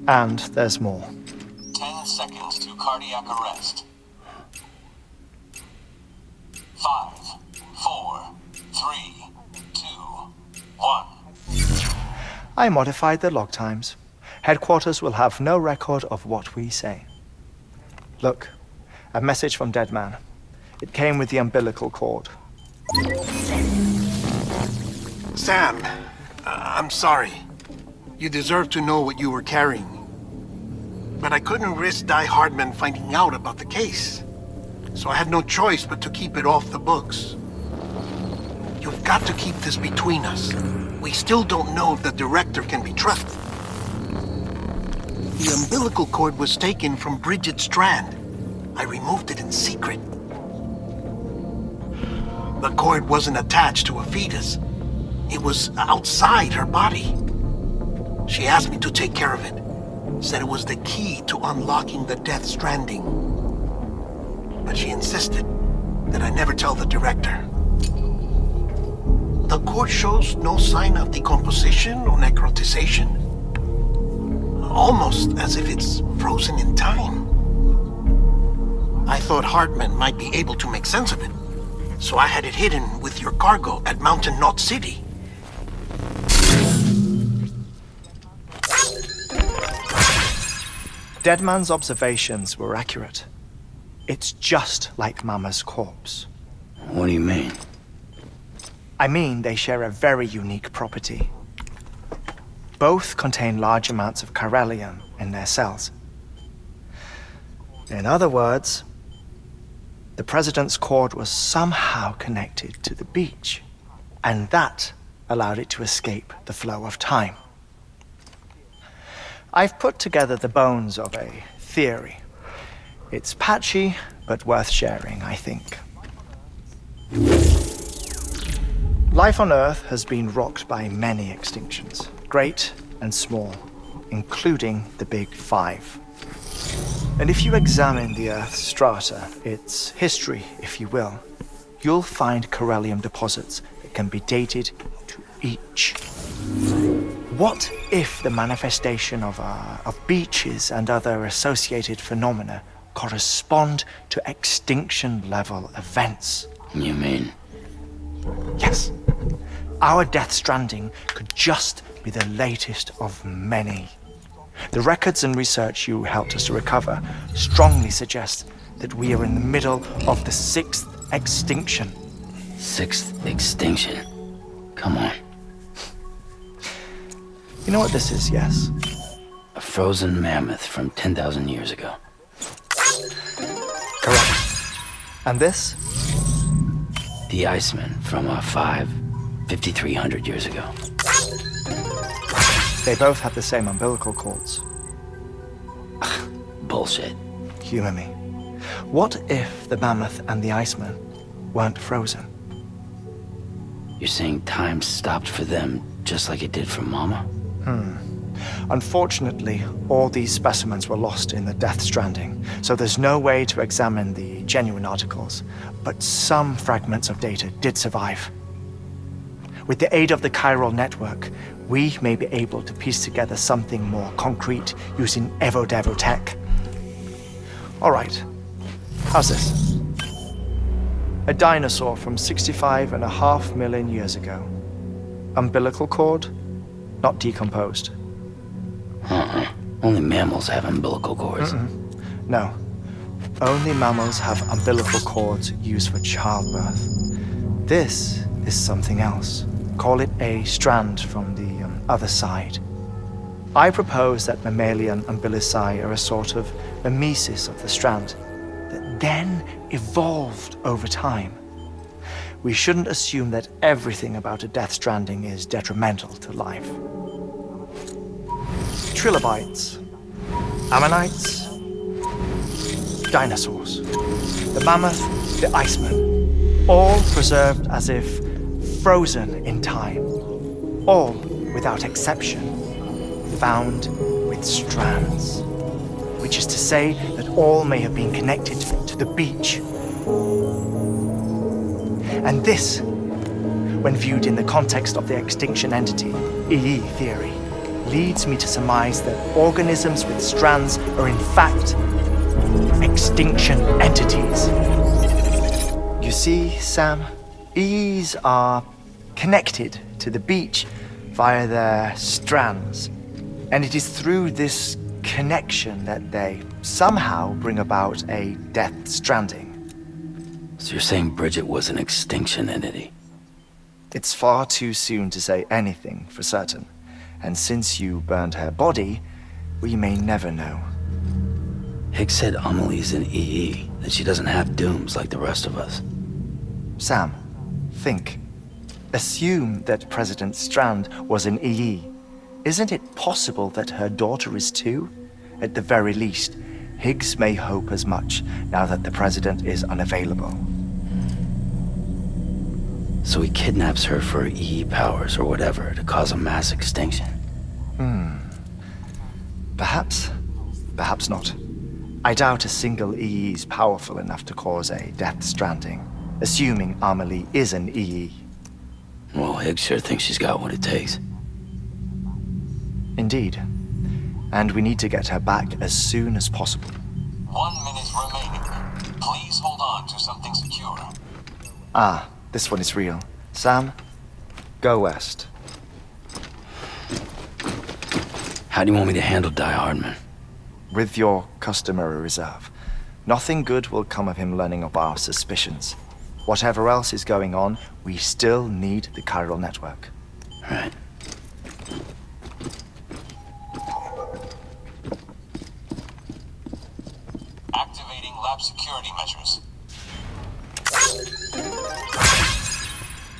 and there's more. 10 seconds to cardiac arrest. 5, 4, 3, 2, 1. I modified the log times. Headquarters will have no record of what we say. Look, a message from Deadman. It came with the umbilical cord. Sam, I'm sorry. You deserve to know what you were carrying. But I couldn't risk Die Hardman finding out about the case. So I had no choice but to keep it off the books. You've got to keep this between us. we still don't know if the director can be trusted. The umbilical cord was taken from Bridget Strand. I removed it in secret. The cord wasn't attached to a fetus. It was outside her body. She asked me to take care of it. Said it was the key to unlocking the Death Stranding. But she insisted that I never tell the director. The cord shows no sign of decomposition or necrotization. Almost as if it's frozen in time. I thought Hartman might be able to make sense of it, so I had it hidden with your cargo at Mountain Knot City. Deadman's observations were accurate. It's just like Mama's corpse. What do you mean? I mean, they share a very unique property. Both contain large amounts of chiralium in their cells. In other words, the president's cord was somehow connected to the beach, and that allowed it to escape the flow of time. I've put together the bones of a theory. It's patchy, but worth sharing, I think. Life on Earth has been rocked by many extinctions, great and small, including the Big Five. And if you examine the Earth's strata, its history, if you will, you'll find chiralium deposits that can be dated to each. What if the manifestation of beaches and other associated phenomena correspond to extinction-level events? You mean? Yes. Our Death Stranding could just be the latest of many. The records and research you helped us to recover strongly suggest that we are in the middle of the 6th extinction. 6th extinction? Come on. You know what this is, yes? A frozen mammoth from 10,000 years ago. Correct. And this? The Iceman from 5,300 years ago. They both have the same umbilical cords. Bullshit. Humor me. What if the mammoth and the Iceman weren't frozen? You're saying time stopped for them just like it did for Mama? Unfortunately, all these specimens were lost in the Death Stranding, so there's no way to examine the genuine articles, but some fragments of data did survive. With the aid of the chiral network, we may be able to piece together something more concrete using Evo-Devo tech. All right, how's this? A dinosaur from 65.5 million years ago. Umbilical cord, not decomposed. Only mammals have umbilical cords. No. Only mammals have umbilical cords used for childbirth. This is something else. Call it a strand from the other side. I propose that mammalian umbilici are a sort of mimesis of the strand that then evolved over time. We shouldn't assume that everything about a Death Stranding is detrimental to life. Trilobites, ammonites, dinosaurs, the mammoth, the Iceman, all preserved as if frozen in time, all, without exception, found with strands, which is to say that all may have been connected to the beach. And this, when viewed in the context of the extinction entity, EE theory, leads me to surmise that organisms with strands are in fact extinction entities. You see, Sam, EEs are connected to the beach via their strands, and it is through this connection that they somehow bring about a Death Stranding. So you're saying Bridget was an extinction entity? It's far too soon to say anything for certain, and since you burned her body, we may never know. Hicks said Amelie's an EE, that she doesn't have dooms like the rest of us. Sam, think. Assume that President Strand was an EE. Isn't it possible that her daughter is too? At the very least, Higgs may hope as much now that the President is unavailable. So he kidnaps her for EE powers or whatever to cause a mass extinction. Perhaps. Perhaps not. I doubt a single EE is powerful enough to cause a death stranding, assuming Amelie is an EE. Well, Higgs sure thinks she's got what it takes. Indeed. And we need to get her back as soon as possible. 1 minute remaining. Please hold on to something secure. Ah, this one is real. Sam, go west. How do you want me to handle Die Hardman? With your customary reserve. Nothing good will come of him learning of our suspicions. Whatever else is going on, we still need the chiral network. Right. Activating lab security measures.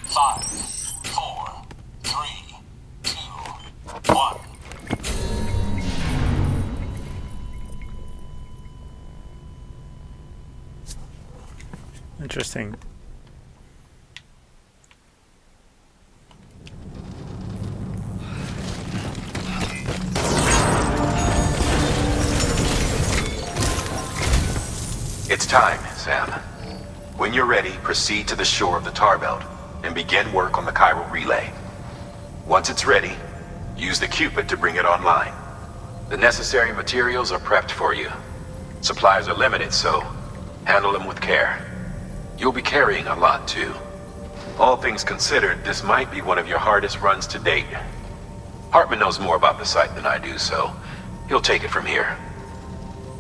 5, 4, 3, 2, 1. Interesting. It's time, Sam. When you're ready, proceed to the shore of the tar belt and begin work on the chiral relay. Once it's ready, use the Cupid to bring it online. The necessary materials are prepped for you. Supplies are limited, so handle them with care. You'll be carrying a lot, too. All things considered, this might be one of your hardest runs to date. Hartman knows more about the site than I do, so he'll take it from here.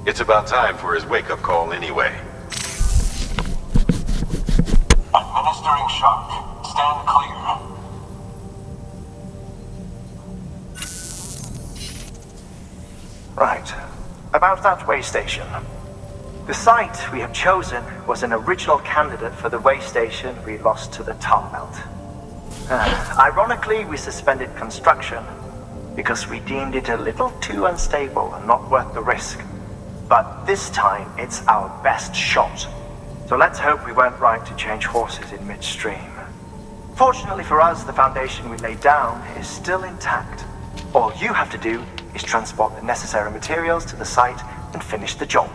It's about time for his wake-up call anyway. Administering shock. Stand clear. Right. About that way station. The site we have chosen was an original candidate for the way station we lost to the tar belt. Ironically, we suspended construction because we deemed it a little too unstable and not worth the risk. But this time, it's our best shot. So let's hope we weren't right to change horses in midstream. Fortunately for us, the foundation we laid down is still intact. All you have to do is transport the necessary materials to the site and finish the job.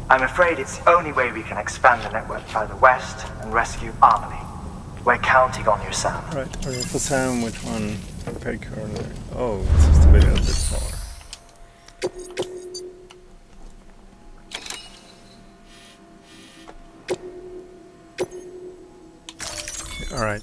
I'm afraid it's the only way we can expand the network further west and rescue Amelie. We're counting on you, Sam. Right, okay, for Sam, which one? Prepared kernel. Oh, it's just a little bit far. Alright.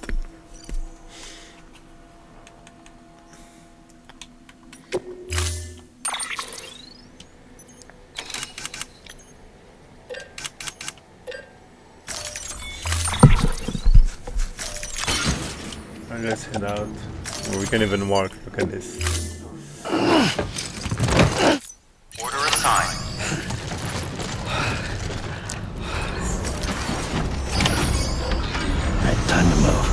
Let's head out. Or we can even walk. Look at this. Order assigned. Alright, time to move.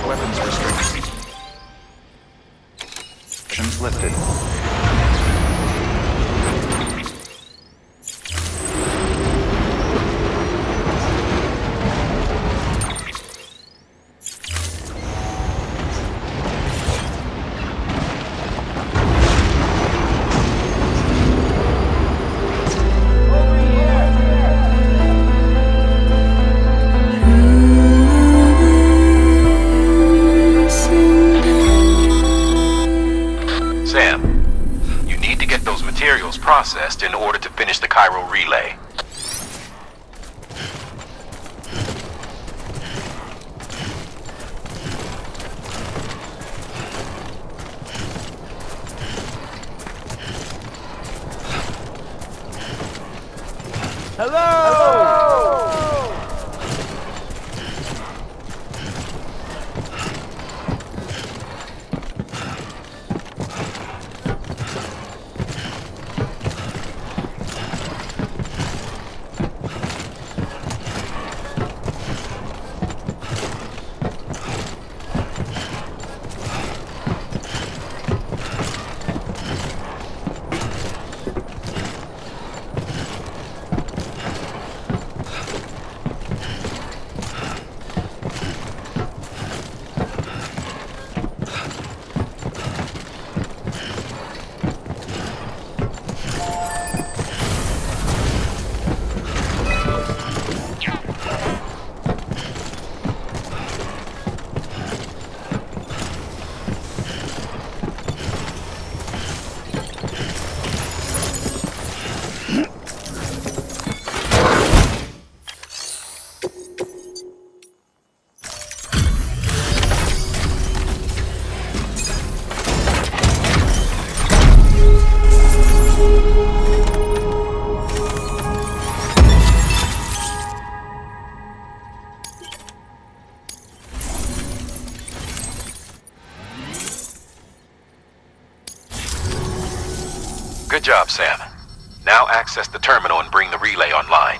Weapons restricted. Restrictions lifted. Sam, you need to get those materials processed in order to finish the chiral relay. job, Sam. Now access the terminal and bring the relay online.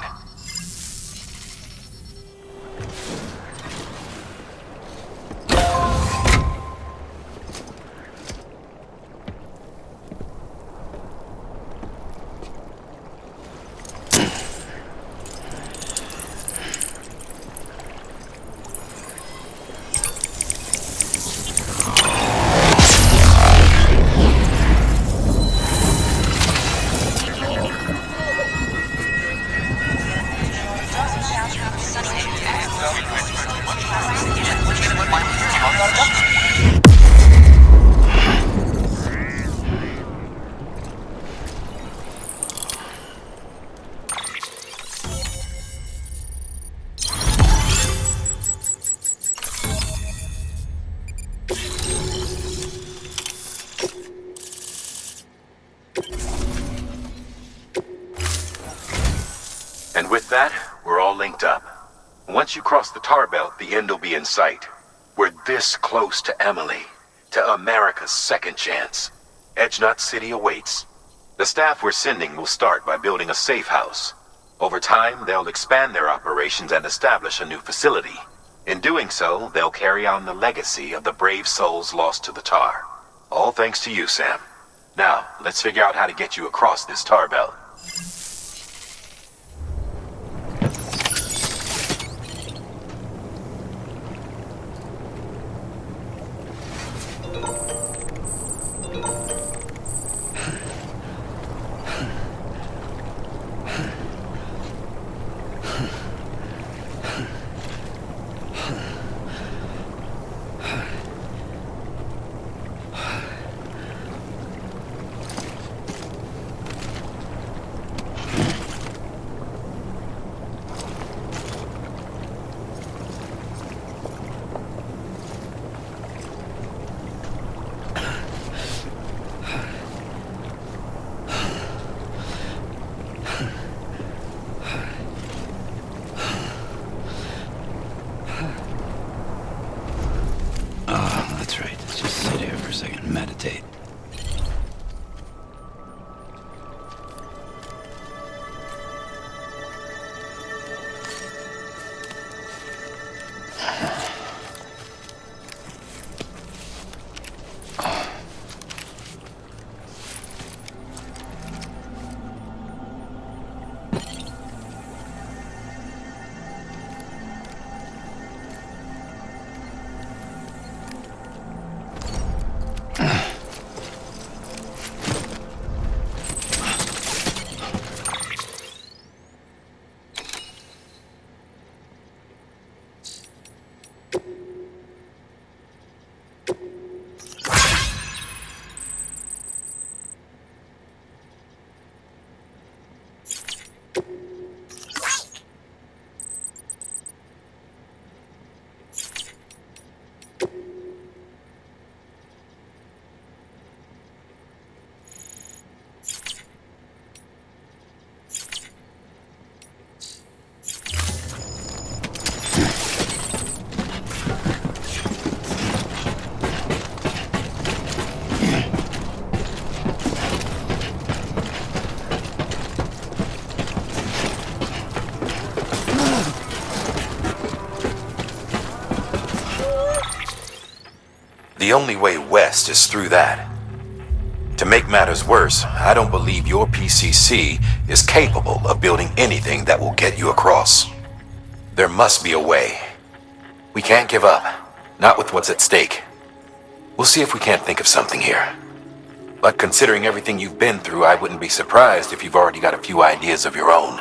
And with that, we're all linked up. Once you cross the tar belt, the end will be in sight. We're this close to Emily, to America's second chance. Edgenut City awaits. The staff we're sending will start by building a safe house. Over time, they'll expand their operations and establish a new facility. In doing so, they'll carry on the legacy of the brave souls lost to the tar. All thanks to you, Sam. Now, let's figure out how to get you across this tar belt. Meditate. The only way west is through that. To make matters worse, I don't believe your PCC is capable of building anything that will get you across. There must be a way. We can't give up, not with what's at stake. We'll see if we can't think of something here. But considering everything you've been through, I wouldn't be surprised if you've already got a few ideas of your own.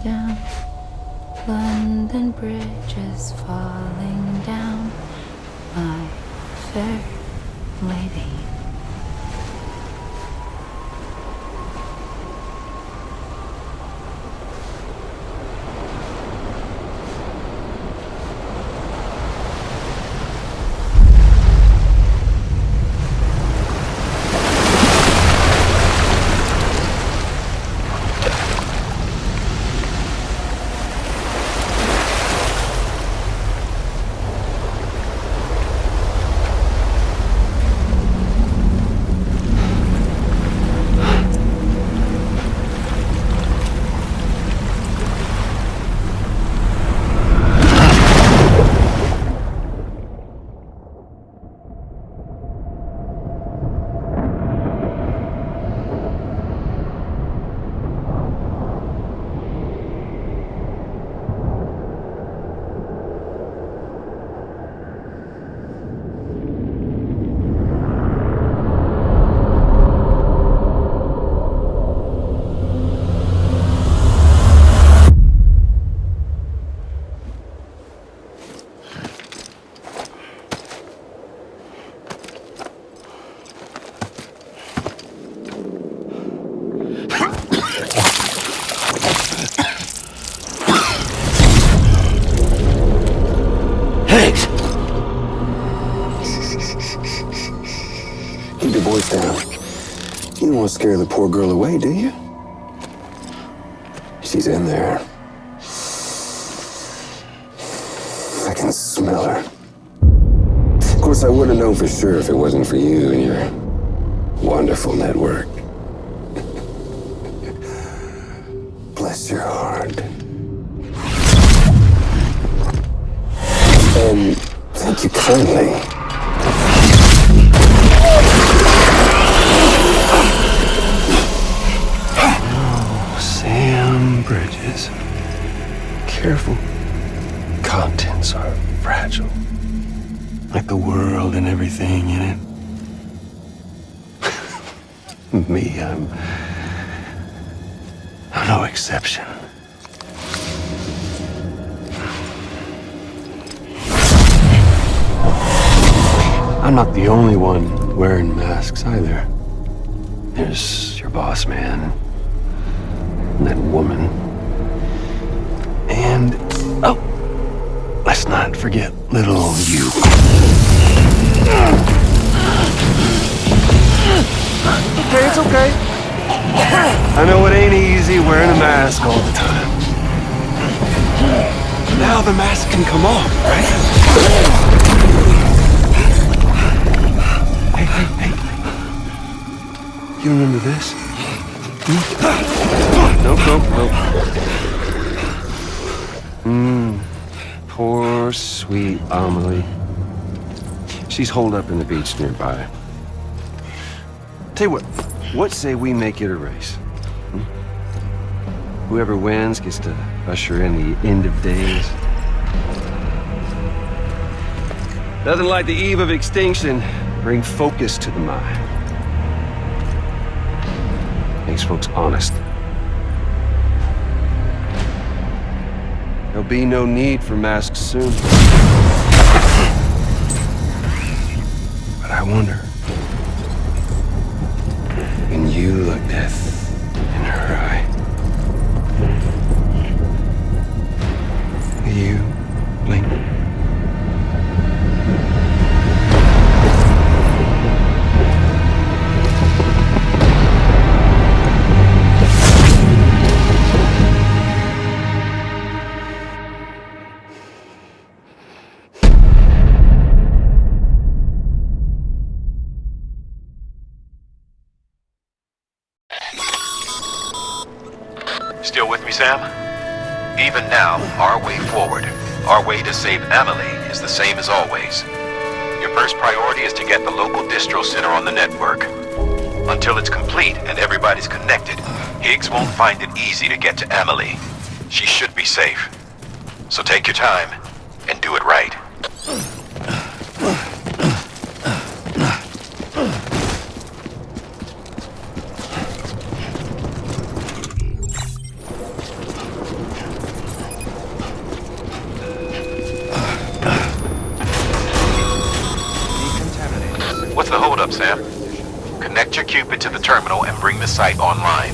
down. London Bridge is falling down, my fair lady. Keep your voice down. You don't want to scare the poor girl away, do you? She's in there. I can smell her. Of course, I wouldn't know for sure if it wasn't for you and your wonderful network. Bless your heart. And thank you kindly. Oh, Sam Bridges. Careful. Contents are fragile. Like the world and everything in it. Me, I'm no exception. I'm not the only one wearing masks either. There's your boss man, and that woman, and, oh, let's not forget little you. Okay, it's okay. I know it ain't easy wearing a mask all the time. Now the mask can come off, right? Hey. You remember this? Nope. Poor, sweet Amelie. She's holed up in the beach nearby. Tell you what say we make it a race? Whoever wins gets to usher in the end of days. Nothing like the eve of extinction. Bring focus to the mind. Makes folks honest. There'll be no need for masks soon. But I wonder, when you look death in her eye, will you blink? Still with me, Sam? Even now, our way forward, our way to save Amelie is the same as always. Your first priority is to get the local distro center on the network. Until it's complete and everybody's connected, Higgs won't find it easy to get to Amelie. She should be safe. So take your time and do it right. Sam. Connect your Cupid to the terminal and bring the site online.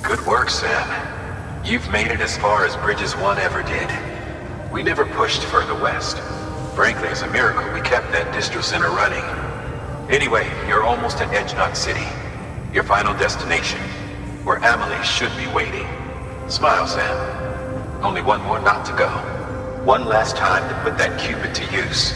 Good work, Sam. You've made it as far as Bridges 1 ever did. We never pushed further west. Frankly, it's a miracle we kept that distro center running. Anyway, you're almost at Edge Knot City, your final destination, where Amelie should be waiting. Smile, Sam. Only one more knot to go. One last time to put that Cupid to use.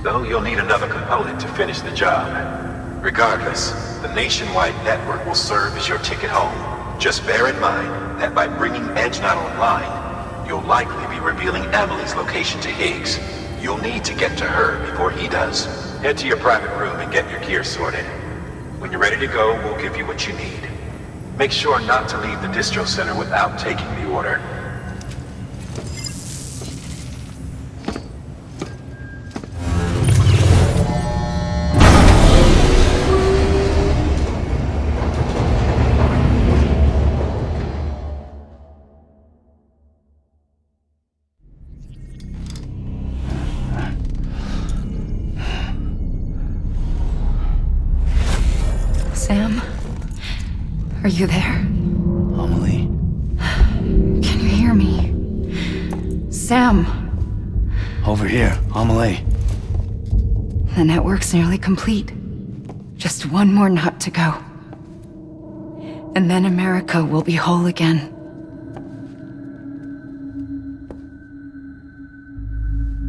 Though you'll need another component to finish the job. Regardless, the nationwide network will serve as your ticket home. Just bear in mind that by bringing Edge Knot online, you'll likely be revealing Amelie's location to Higgs. You'll need to get to her before he does. Head to your private room and get your gear sorted. When you're ready to go, we'll give you what you need. Make sure not to leave the distro center without taking the order. Sam, are you there? Amelie? Can you hear me? Sam! Over here, Amelie. The network's nearly complete. Just one more knot to go. And then America will be whole again.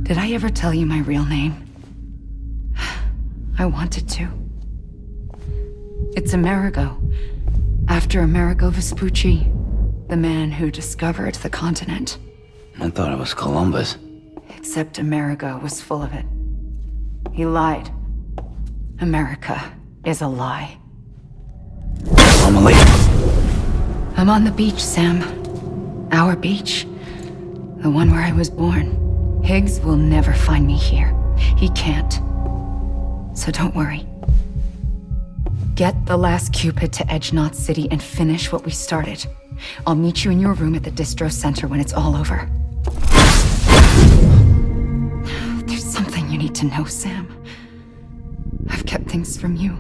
Did I ever tell you my real name? I wanted to. It's Amerigo, after Amerigo Vespucci, the man who discovered the continent. I thought it was Columbus. Except Amerigo was full of it. He lied. America is a lie. Amelie! I'm on the beach, Sam. Our beach. The one where I was born. Higgs will never find me here. He can't. So don't worry. Get the last Cupid to Edge Knot City and finish what we started. I'll meet you in your room at the distro center when it's all over. There's something you need to know, Sam. I've kept things from you.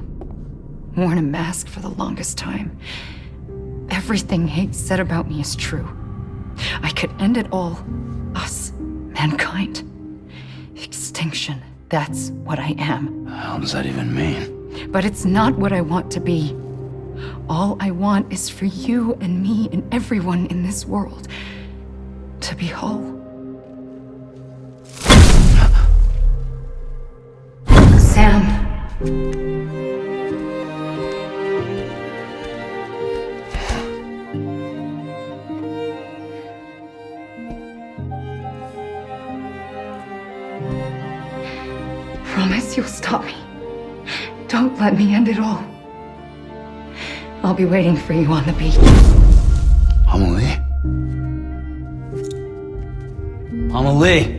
Worn a mask for the longest time. Everything Higgs said about me is true. I could end it all. Us. Mankind. Extinction. That's what I am. How does that even mean? But it's not what I want to be. All I want is for you and me and everyone in this world to be whole. Sam. Promise you'll stop me. Don't let me end it all. I'll be waiting for you on the beach. Amelie? Amelie!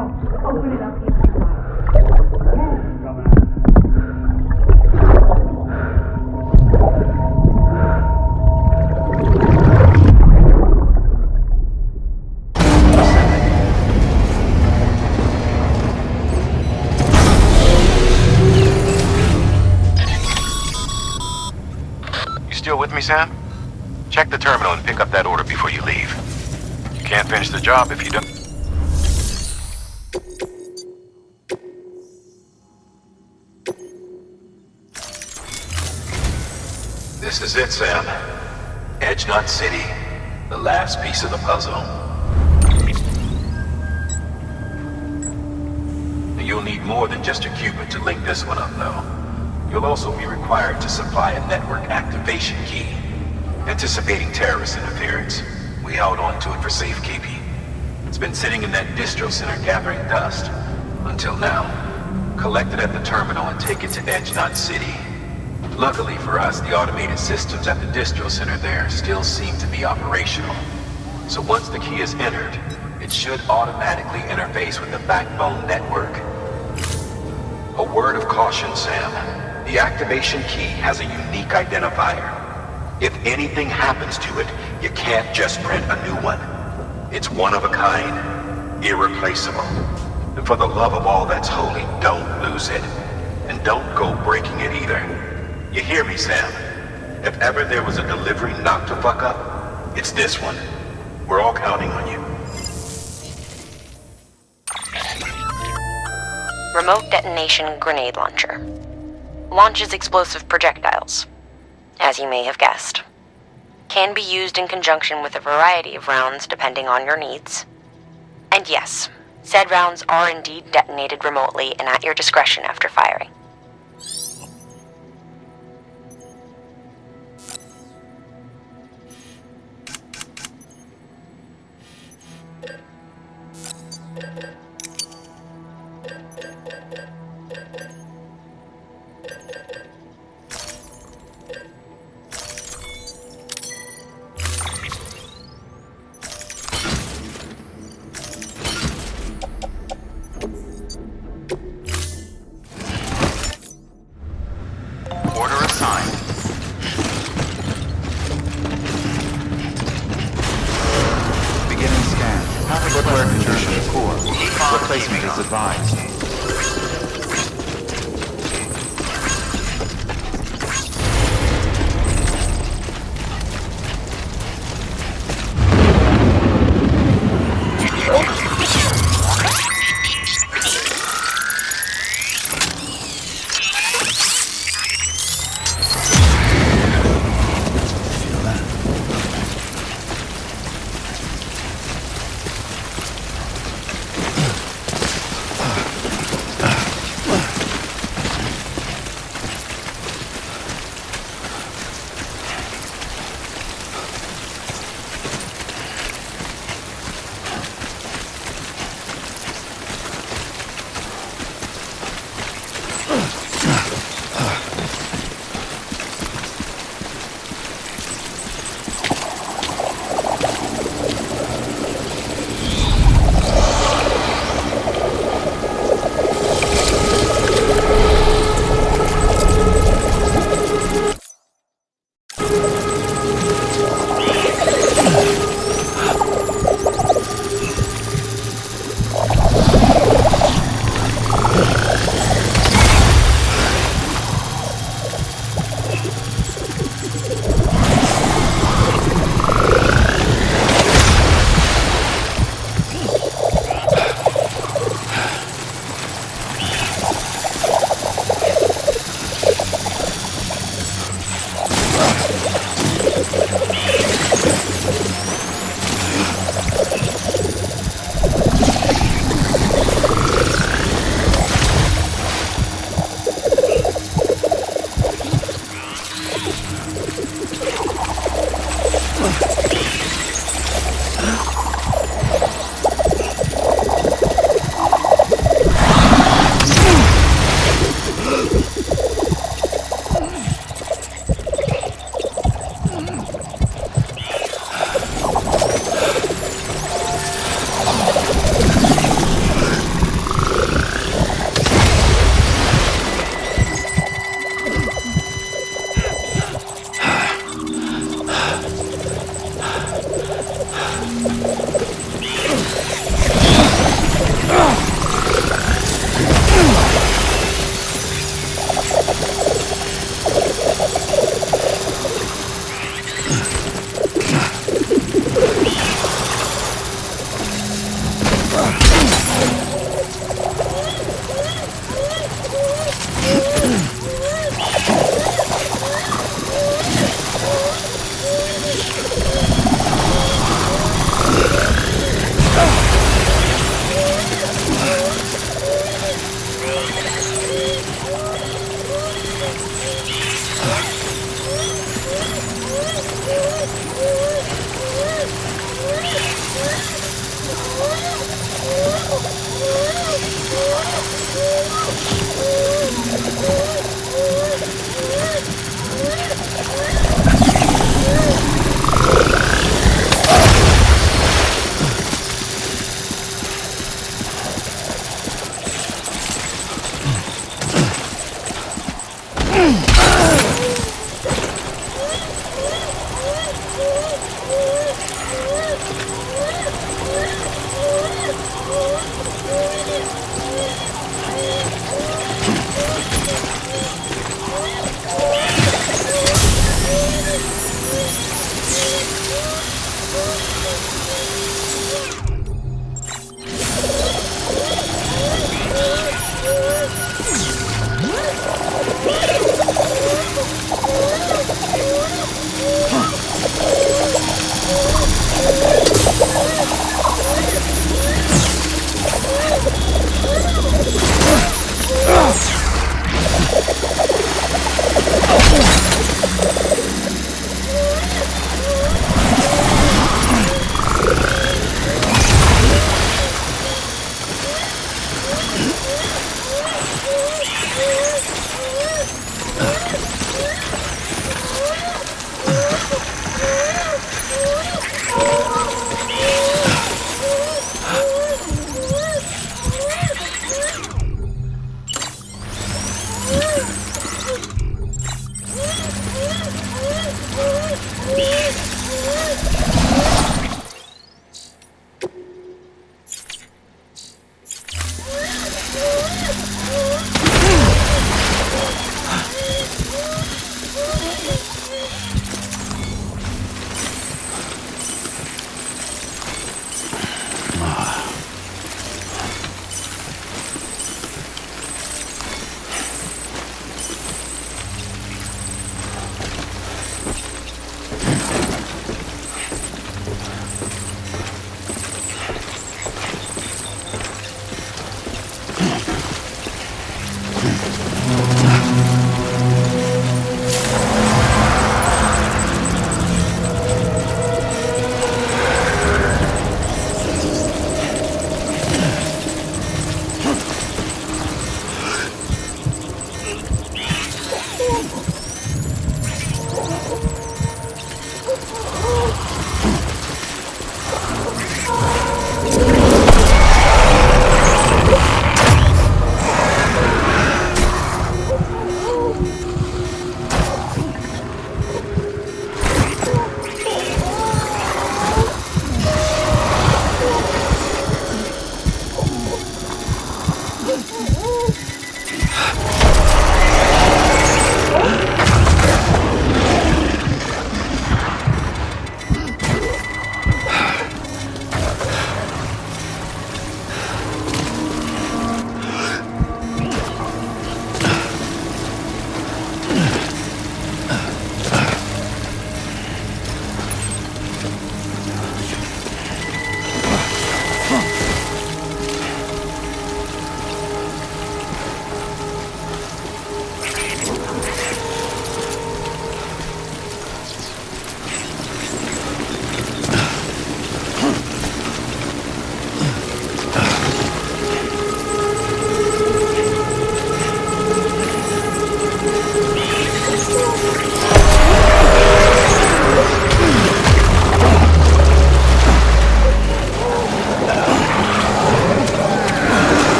No, open it up. You still with me, Sam? Check the terminal and pick up that order before you leave. You can't finish the job if you don't. This is it, Sam. Edge Knot City. The last piece of the puzzle. You'll need more than just a Cupid to link this one up, though. You'll also be required to supply a network activation key. Anticipating terrorist interference, we held on to it for safekeeping. It's been sitting in that distro center gathering dust. Until now. Collect it at the terminal and take it to Edge Knot City. Luckily for us, the automated systems at the distro center there still seem to be operational. So once the key is entered, it should automatically interface with the backbone network. A word of caution, Sam. The activation key has a unique identifier. If anything happens to it, you can't just print a new one. It's one of a kind, irreplaceable. And for the love of all that's holy, don't lose it. And don't go breaking it either. You hear me, Sam? If ever there was a delivery not to fuck up, it's this one. We're all counting on you. Remote detonation grenade launcher. Launches explosive projectiles. As you may have guessed. Can be used in conjunction with a variety of rounds depending on your needs. And yes, said rounds are indeed detonated remotely and at your discretion after firing. Order assigned. Beginning scan. Footwear condition poor. Replacement is advised.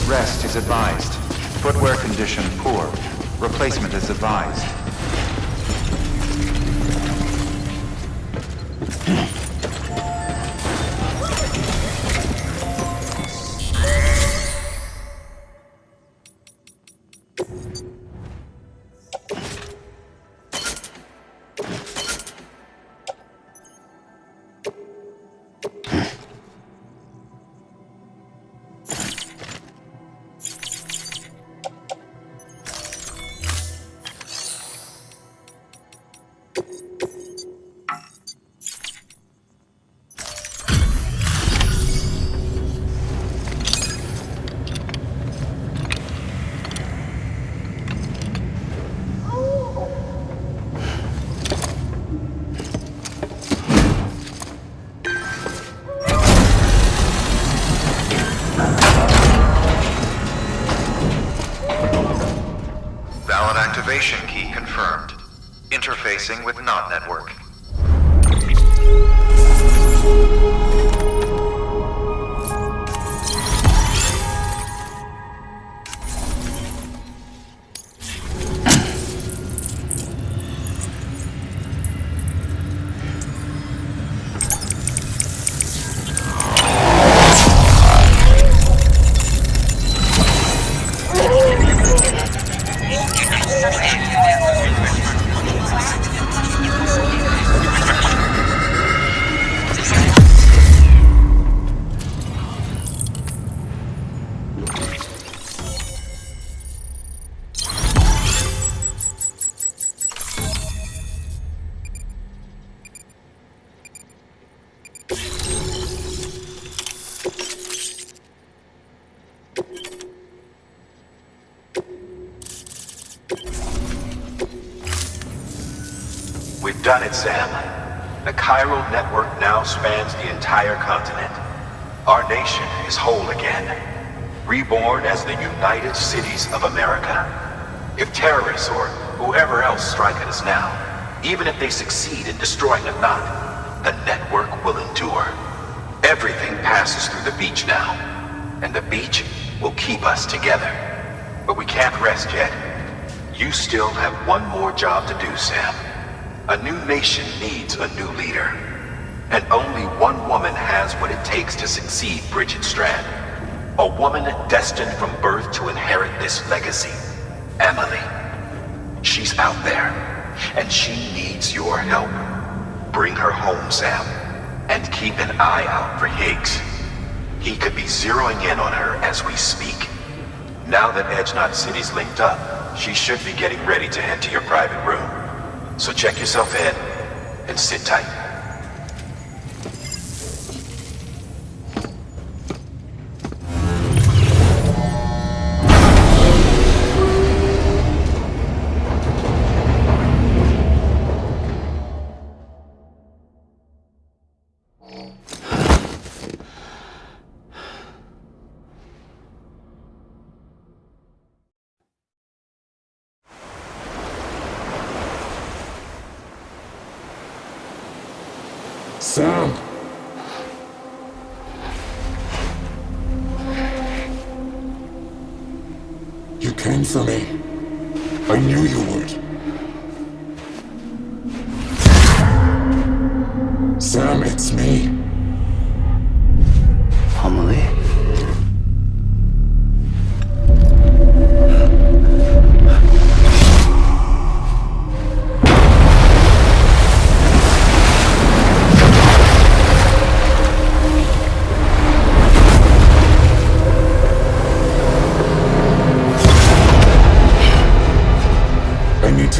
Rest is advised. Footwear condition poor. Replacement is advised. Activation key confirmed. Interfacing with NOT network. We've done it, Sam. The chiral network now spans the entire continent. Our nation is whole again, reborn as the United Cities of America. If terrorists or whoever else strike at us now, even if they succeed in destroying the knot, the network will endure. Everything passes through the beach now, and the beach will keep us together. But we can't rest yet. You still have one more job to do, Sam. A new nation needs a new leader. And only one woman has what it takes to succeed Bridget Strand. A woman destined from birth to inherit this legacy. Emily. She's out there, and she needs your help. Bring her home, Sam, and keep an eye out for Higgs. He could be zeroing in on her as we speak. Now that Edge Knot City's linked up, she should be getting ready to head to your private room. So check yourself in, and sit tight. Sam! You came for me. I knew you would. Sam, it's me. Amelie?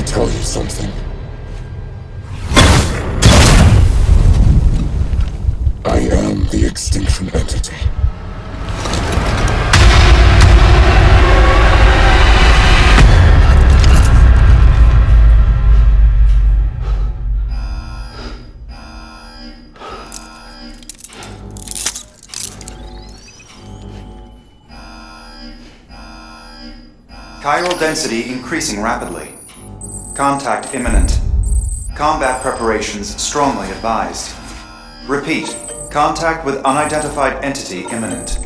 Tell you something. I am the extinction entity. Chiral density increasing rapidly. Contact imminent. Combat preparations strongly advised. Repeat, contact with unidentified entity imminent.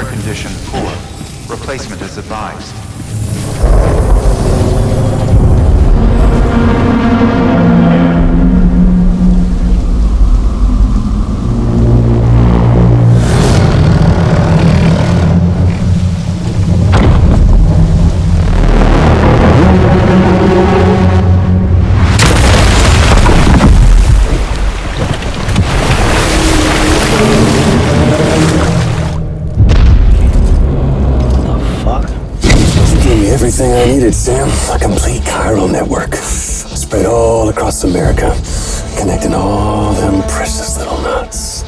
Condition poor. Replacement is advised. Everything I needed, Sam. A complete chiral network. Spread all across America. Connecting all them precious little knots.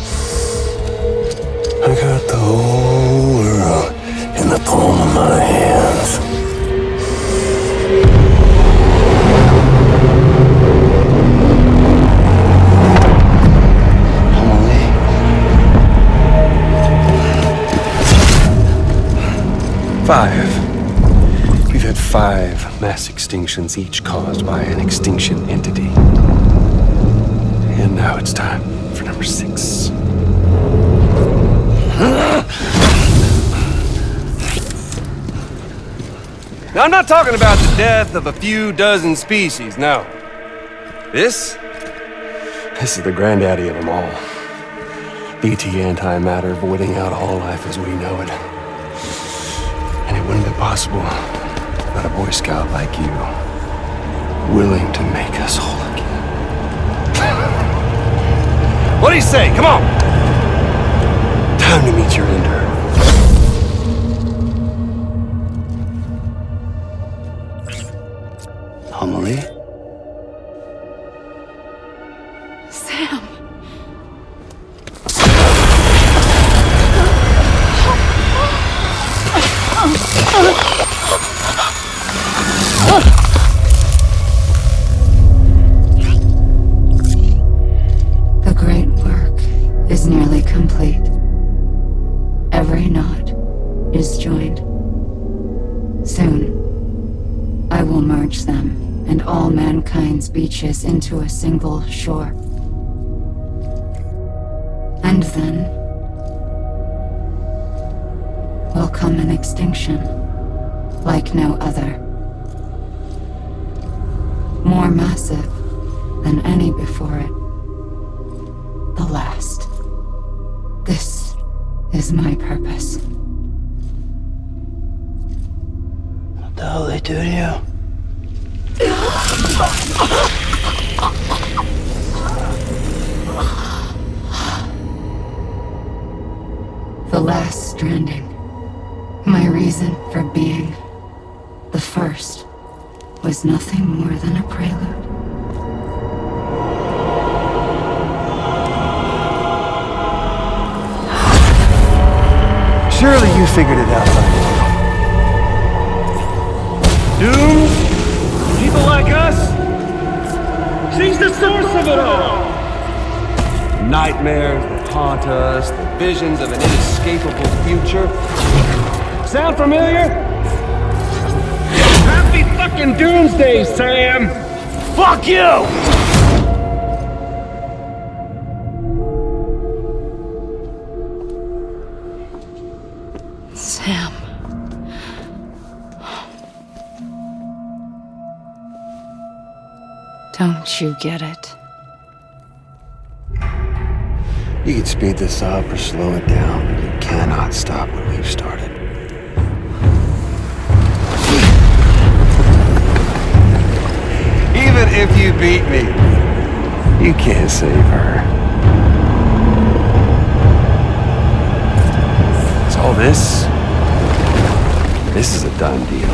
I got the whole world in the palm of my hands. We've had 5 mass extinctions, each caused by an extinction entity. And now it's time for number 6. Now, I'm not talking about the death of a few dozen species, no. This is the granddaddy of them all. BT antimatter voiding out all life as we know it. And it wouldn't be possible without a Boy Scout like you, willing to make us whole again. do you say? Come on! Time to meet your ender. Amelie? Sam. The great work is nearly complete. Every knot is joined. Soon, I will merge them and all mankind's beaches into a single shore. And then will come an extinction like no other. More massive than any before it. The last. This is my purpose. What the hell they do to you? The last stranding. My reason for being. The first was nothing more than a prelude. Surely you figured it out by now. Dooms? People like us? She's the source of it all! Nightmares that haunt us, the visions of an inescapable future. Sound familiar? Happy fucking doomsday, Sam! Fuck you! Sam. Don't you get it? You can speed this up or slow it down, but you cannot stop what we've started. Even if you beat me, You can't save her. So all this is a done deal.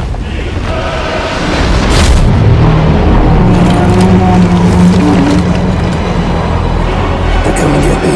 They're coming to get me.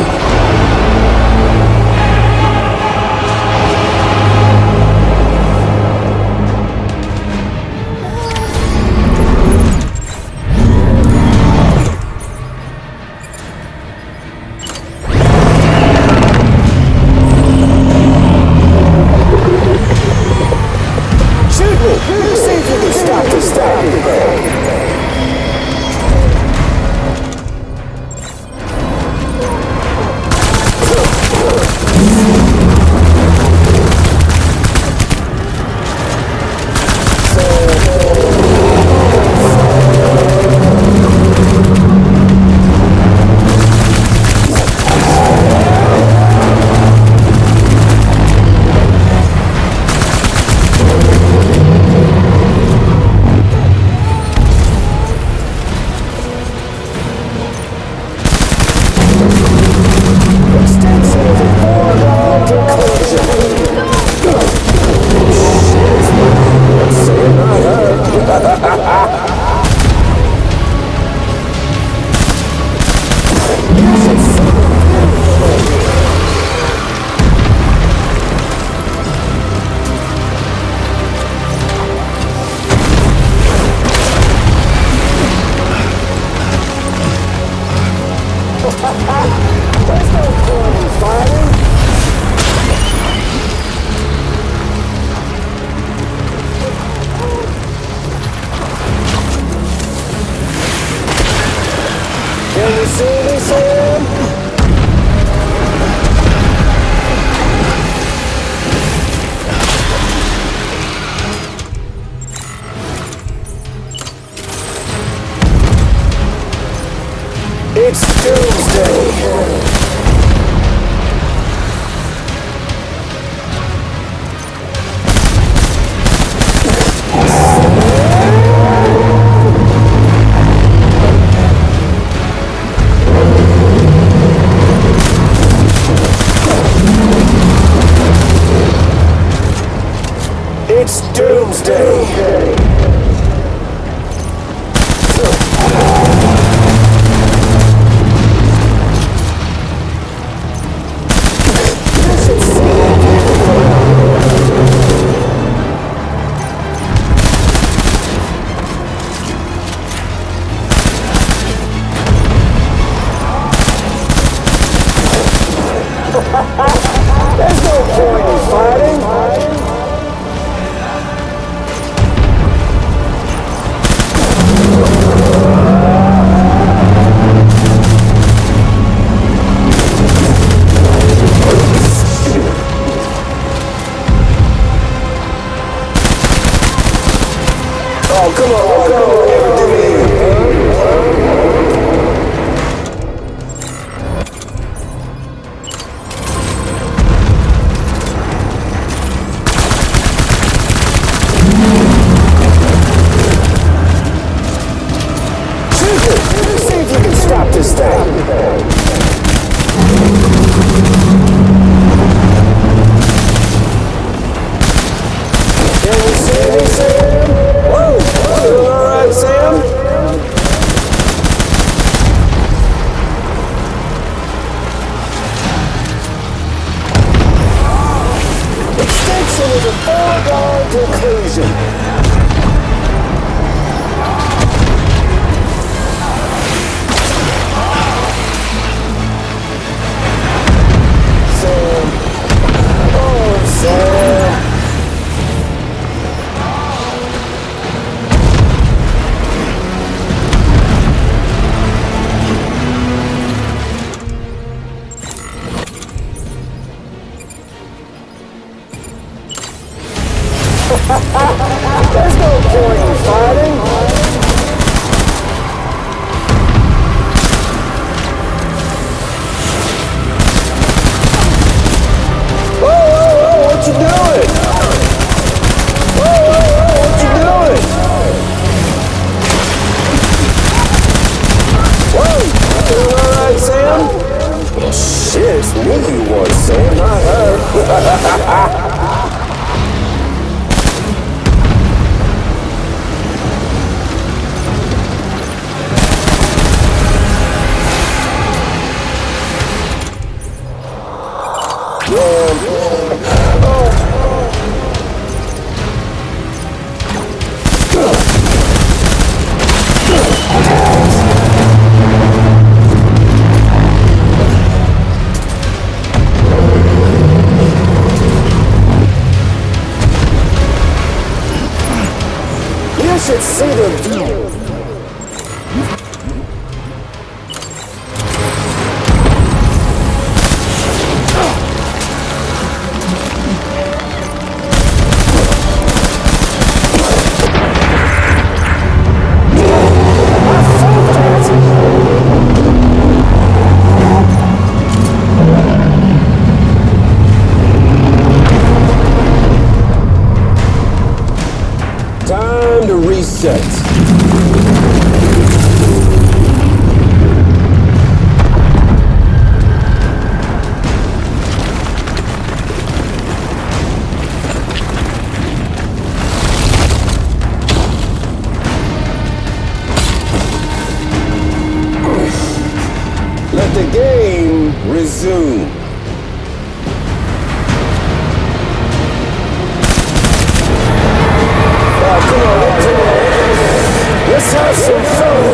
It's Doomsday! Sam, not her. You should see them. Time to reset. Let the game resume. Let's have some fun!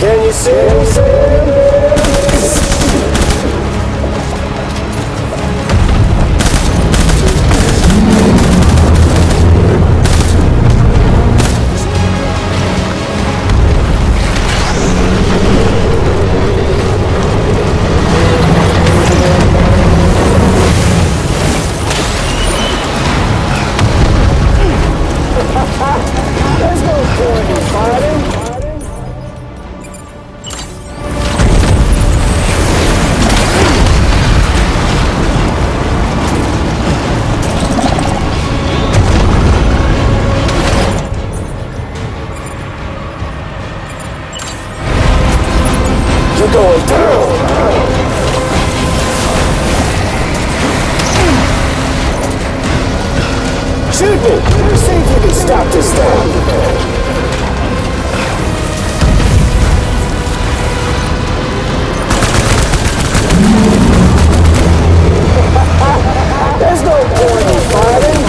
Can you see him? There's no point in fighting. You're going down! Shoot me! See if you can stop this thing! There's no point in fighting!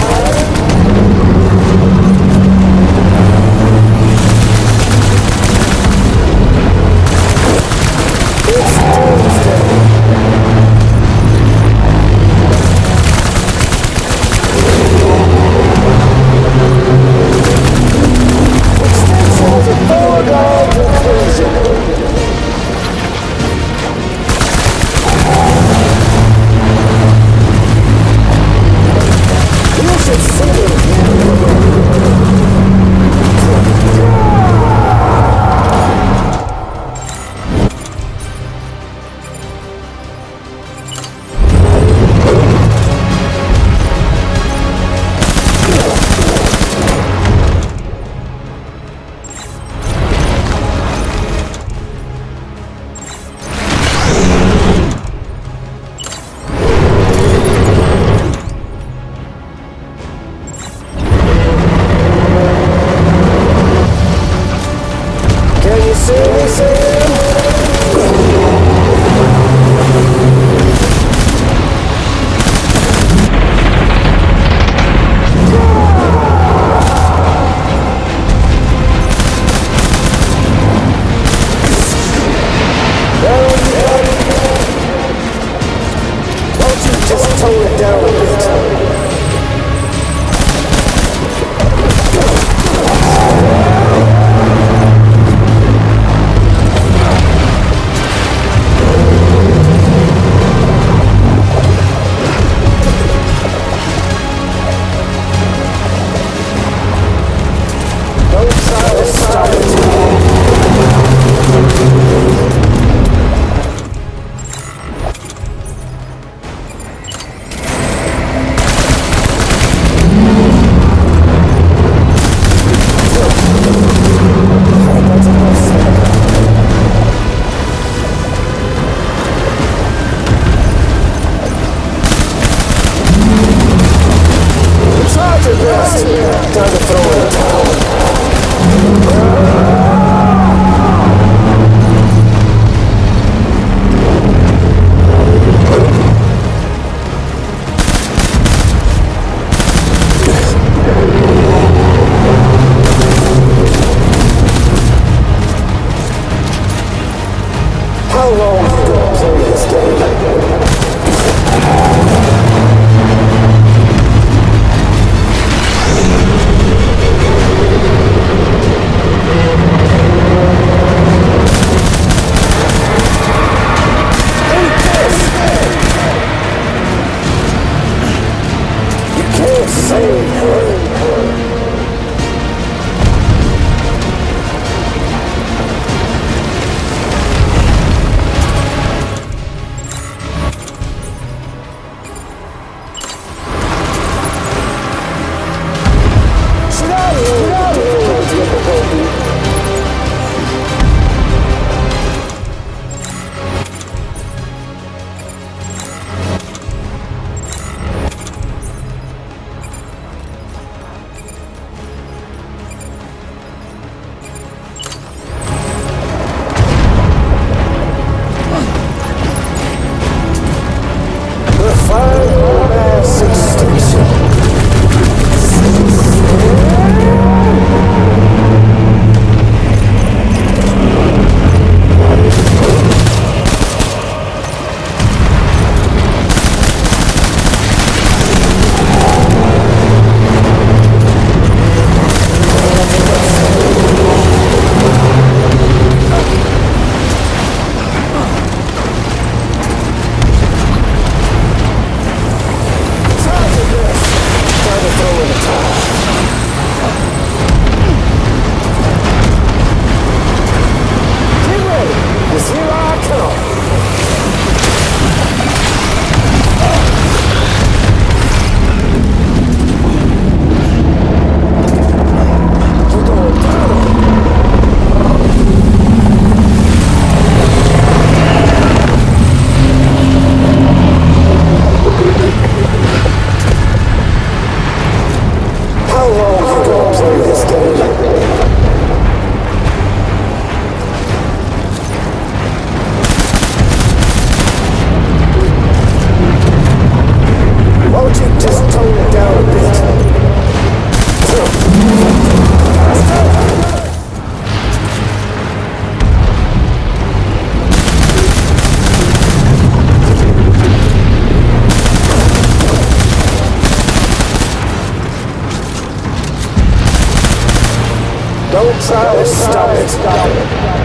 It's Tuesday! Extensions of foregone conclusion. You should see them. Can you see me, Sam? Won't you just tone it down a bit? try to stop it.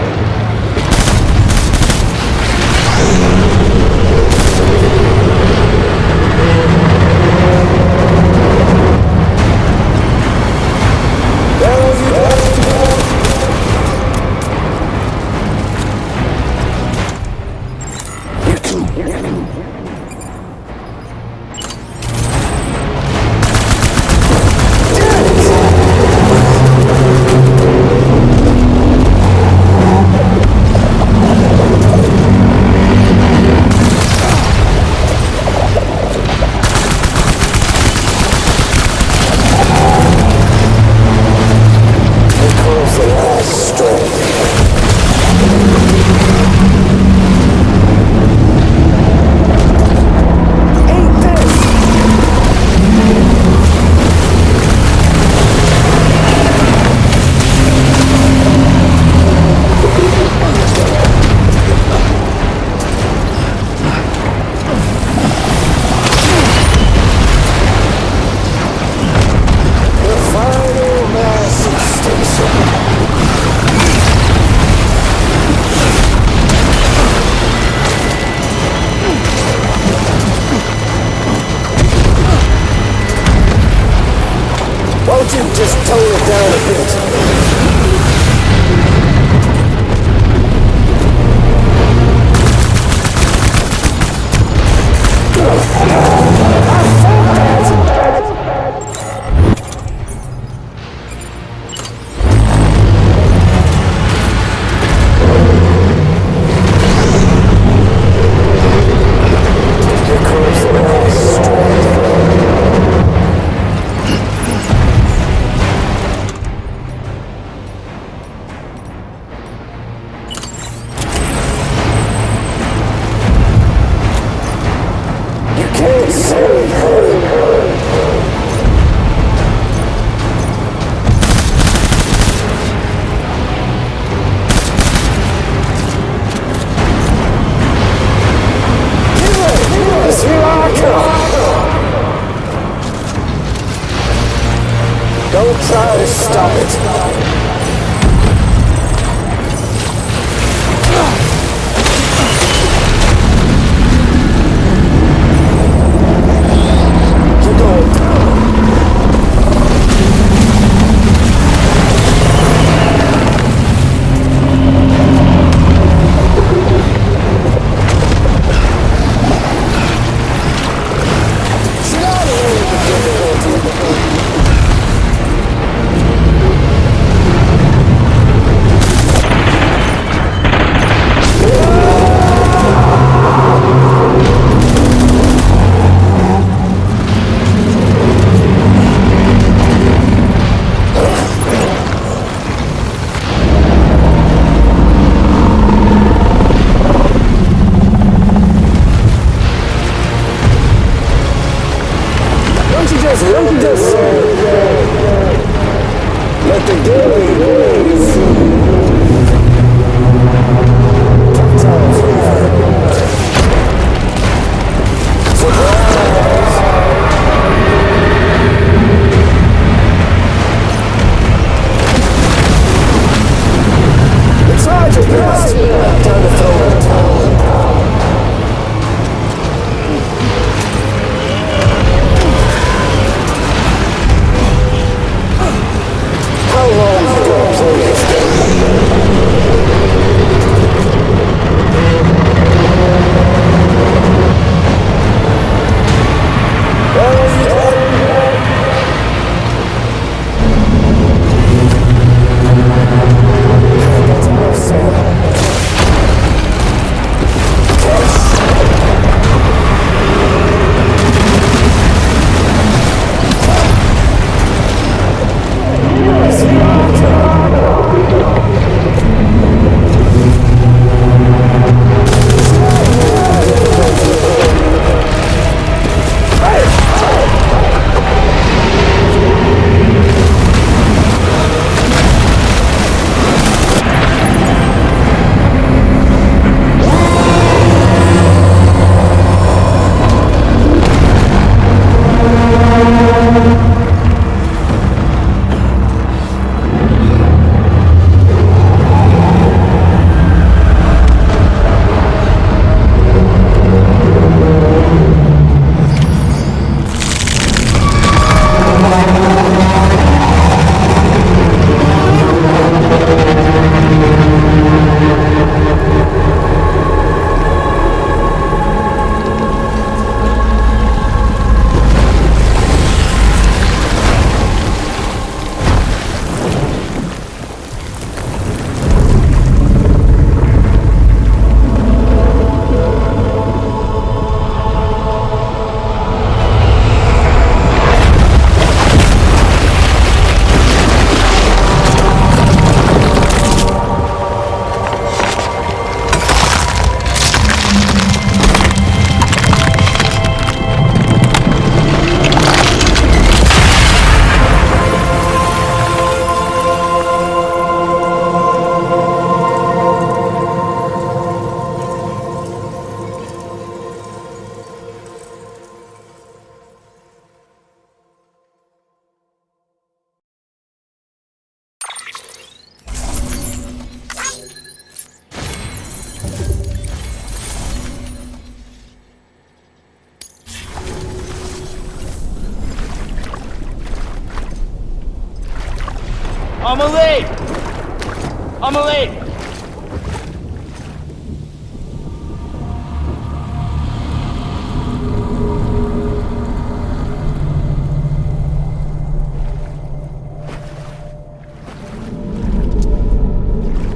Amelie!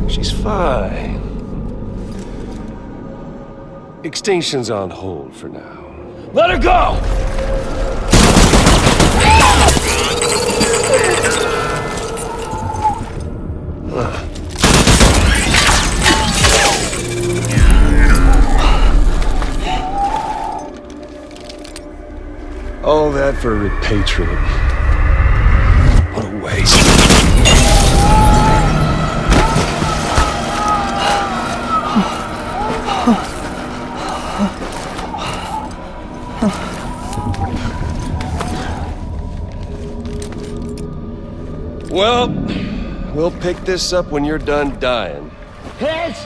She's fine. Extinction's on hold for now. Let her go! All that for repatriate. What a waste. Well, we'll pick this up when you're done dying. Hit!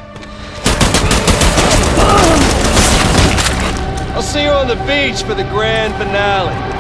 I'll see you on the beach for the grand finale.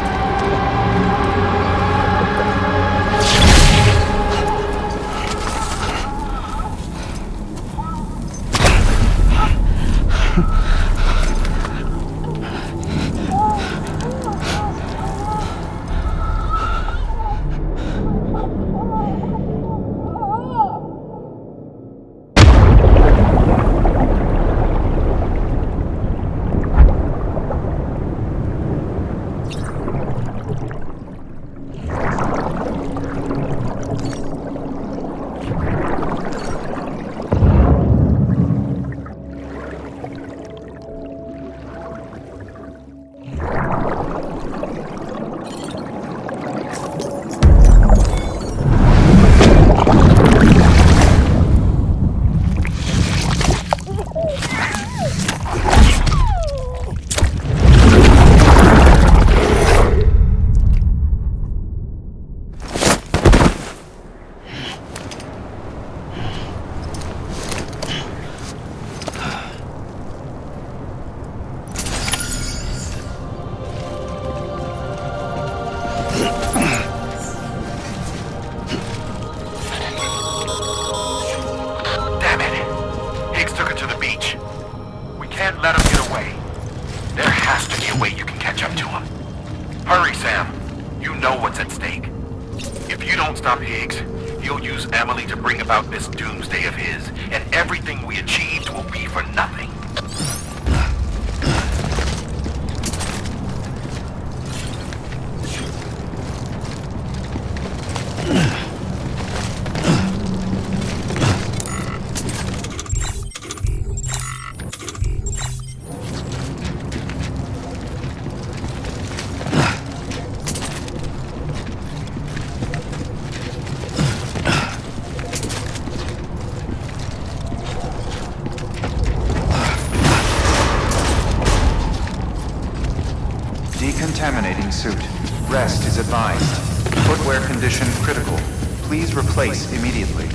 Decontaminating suit. Rest is advised. Footwear condition critical. Please replace immediately.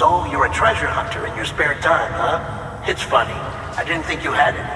So, you're a treasure hunter in your spare time, huh? It's funny. I didn't think you had it.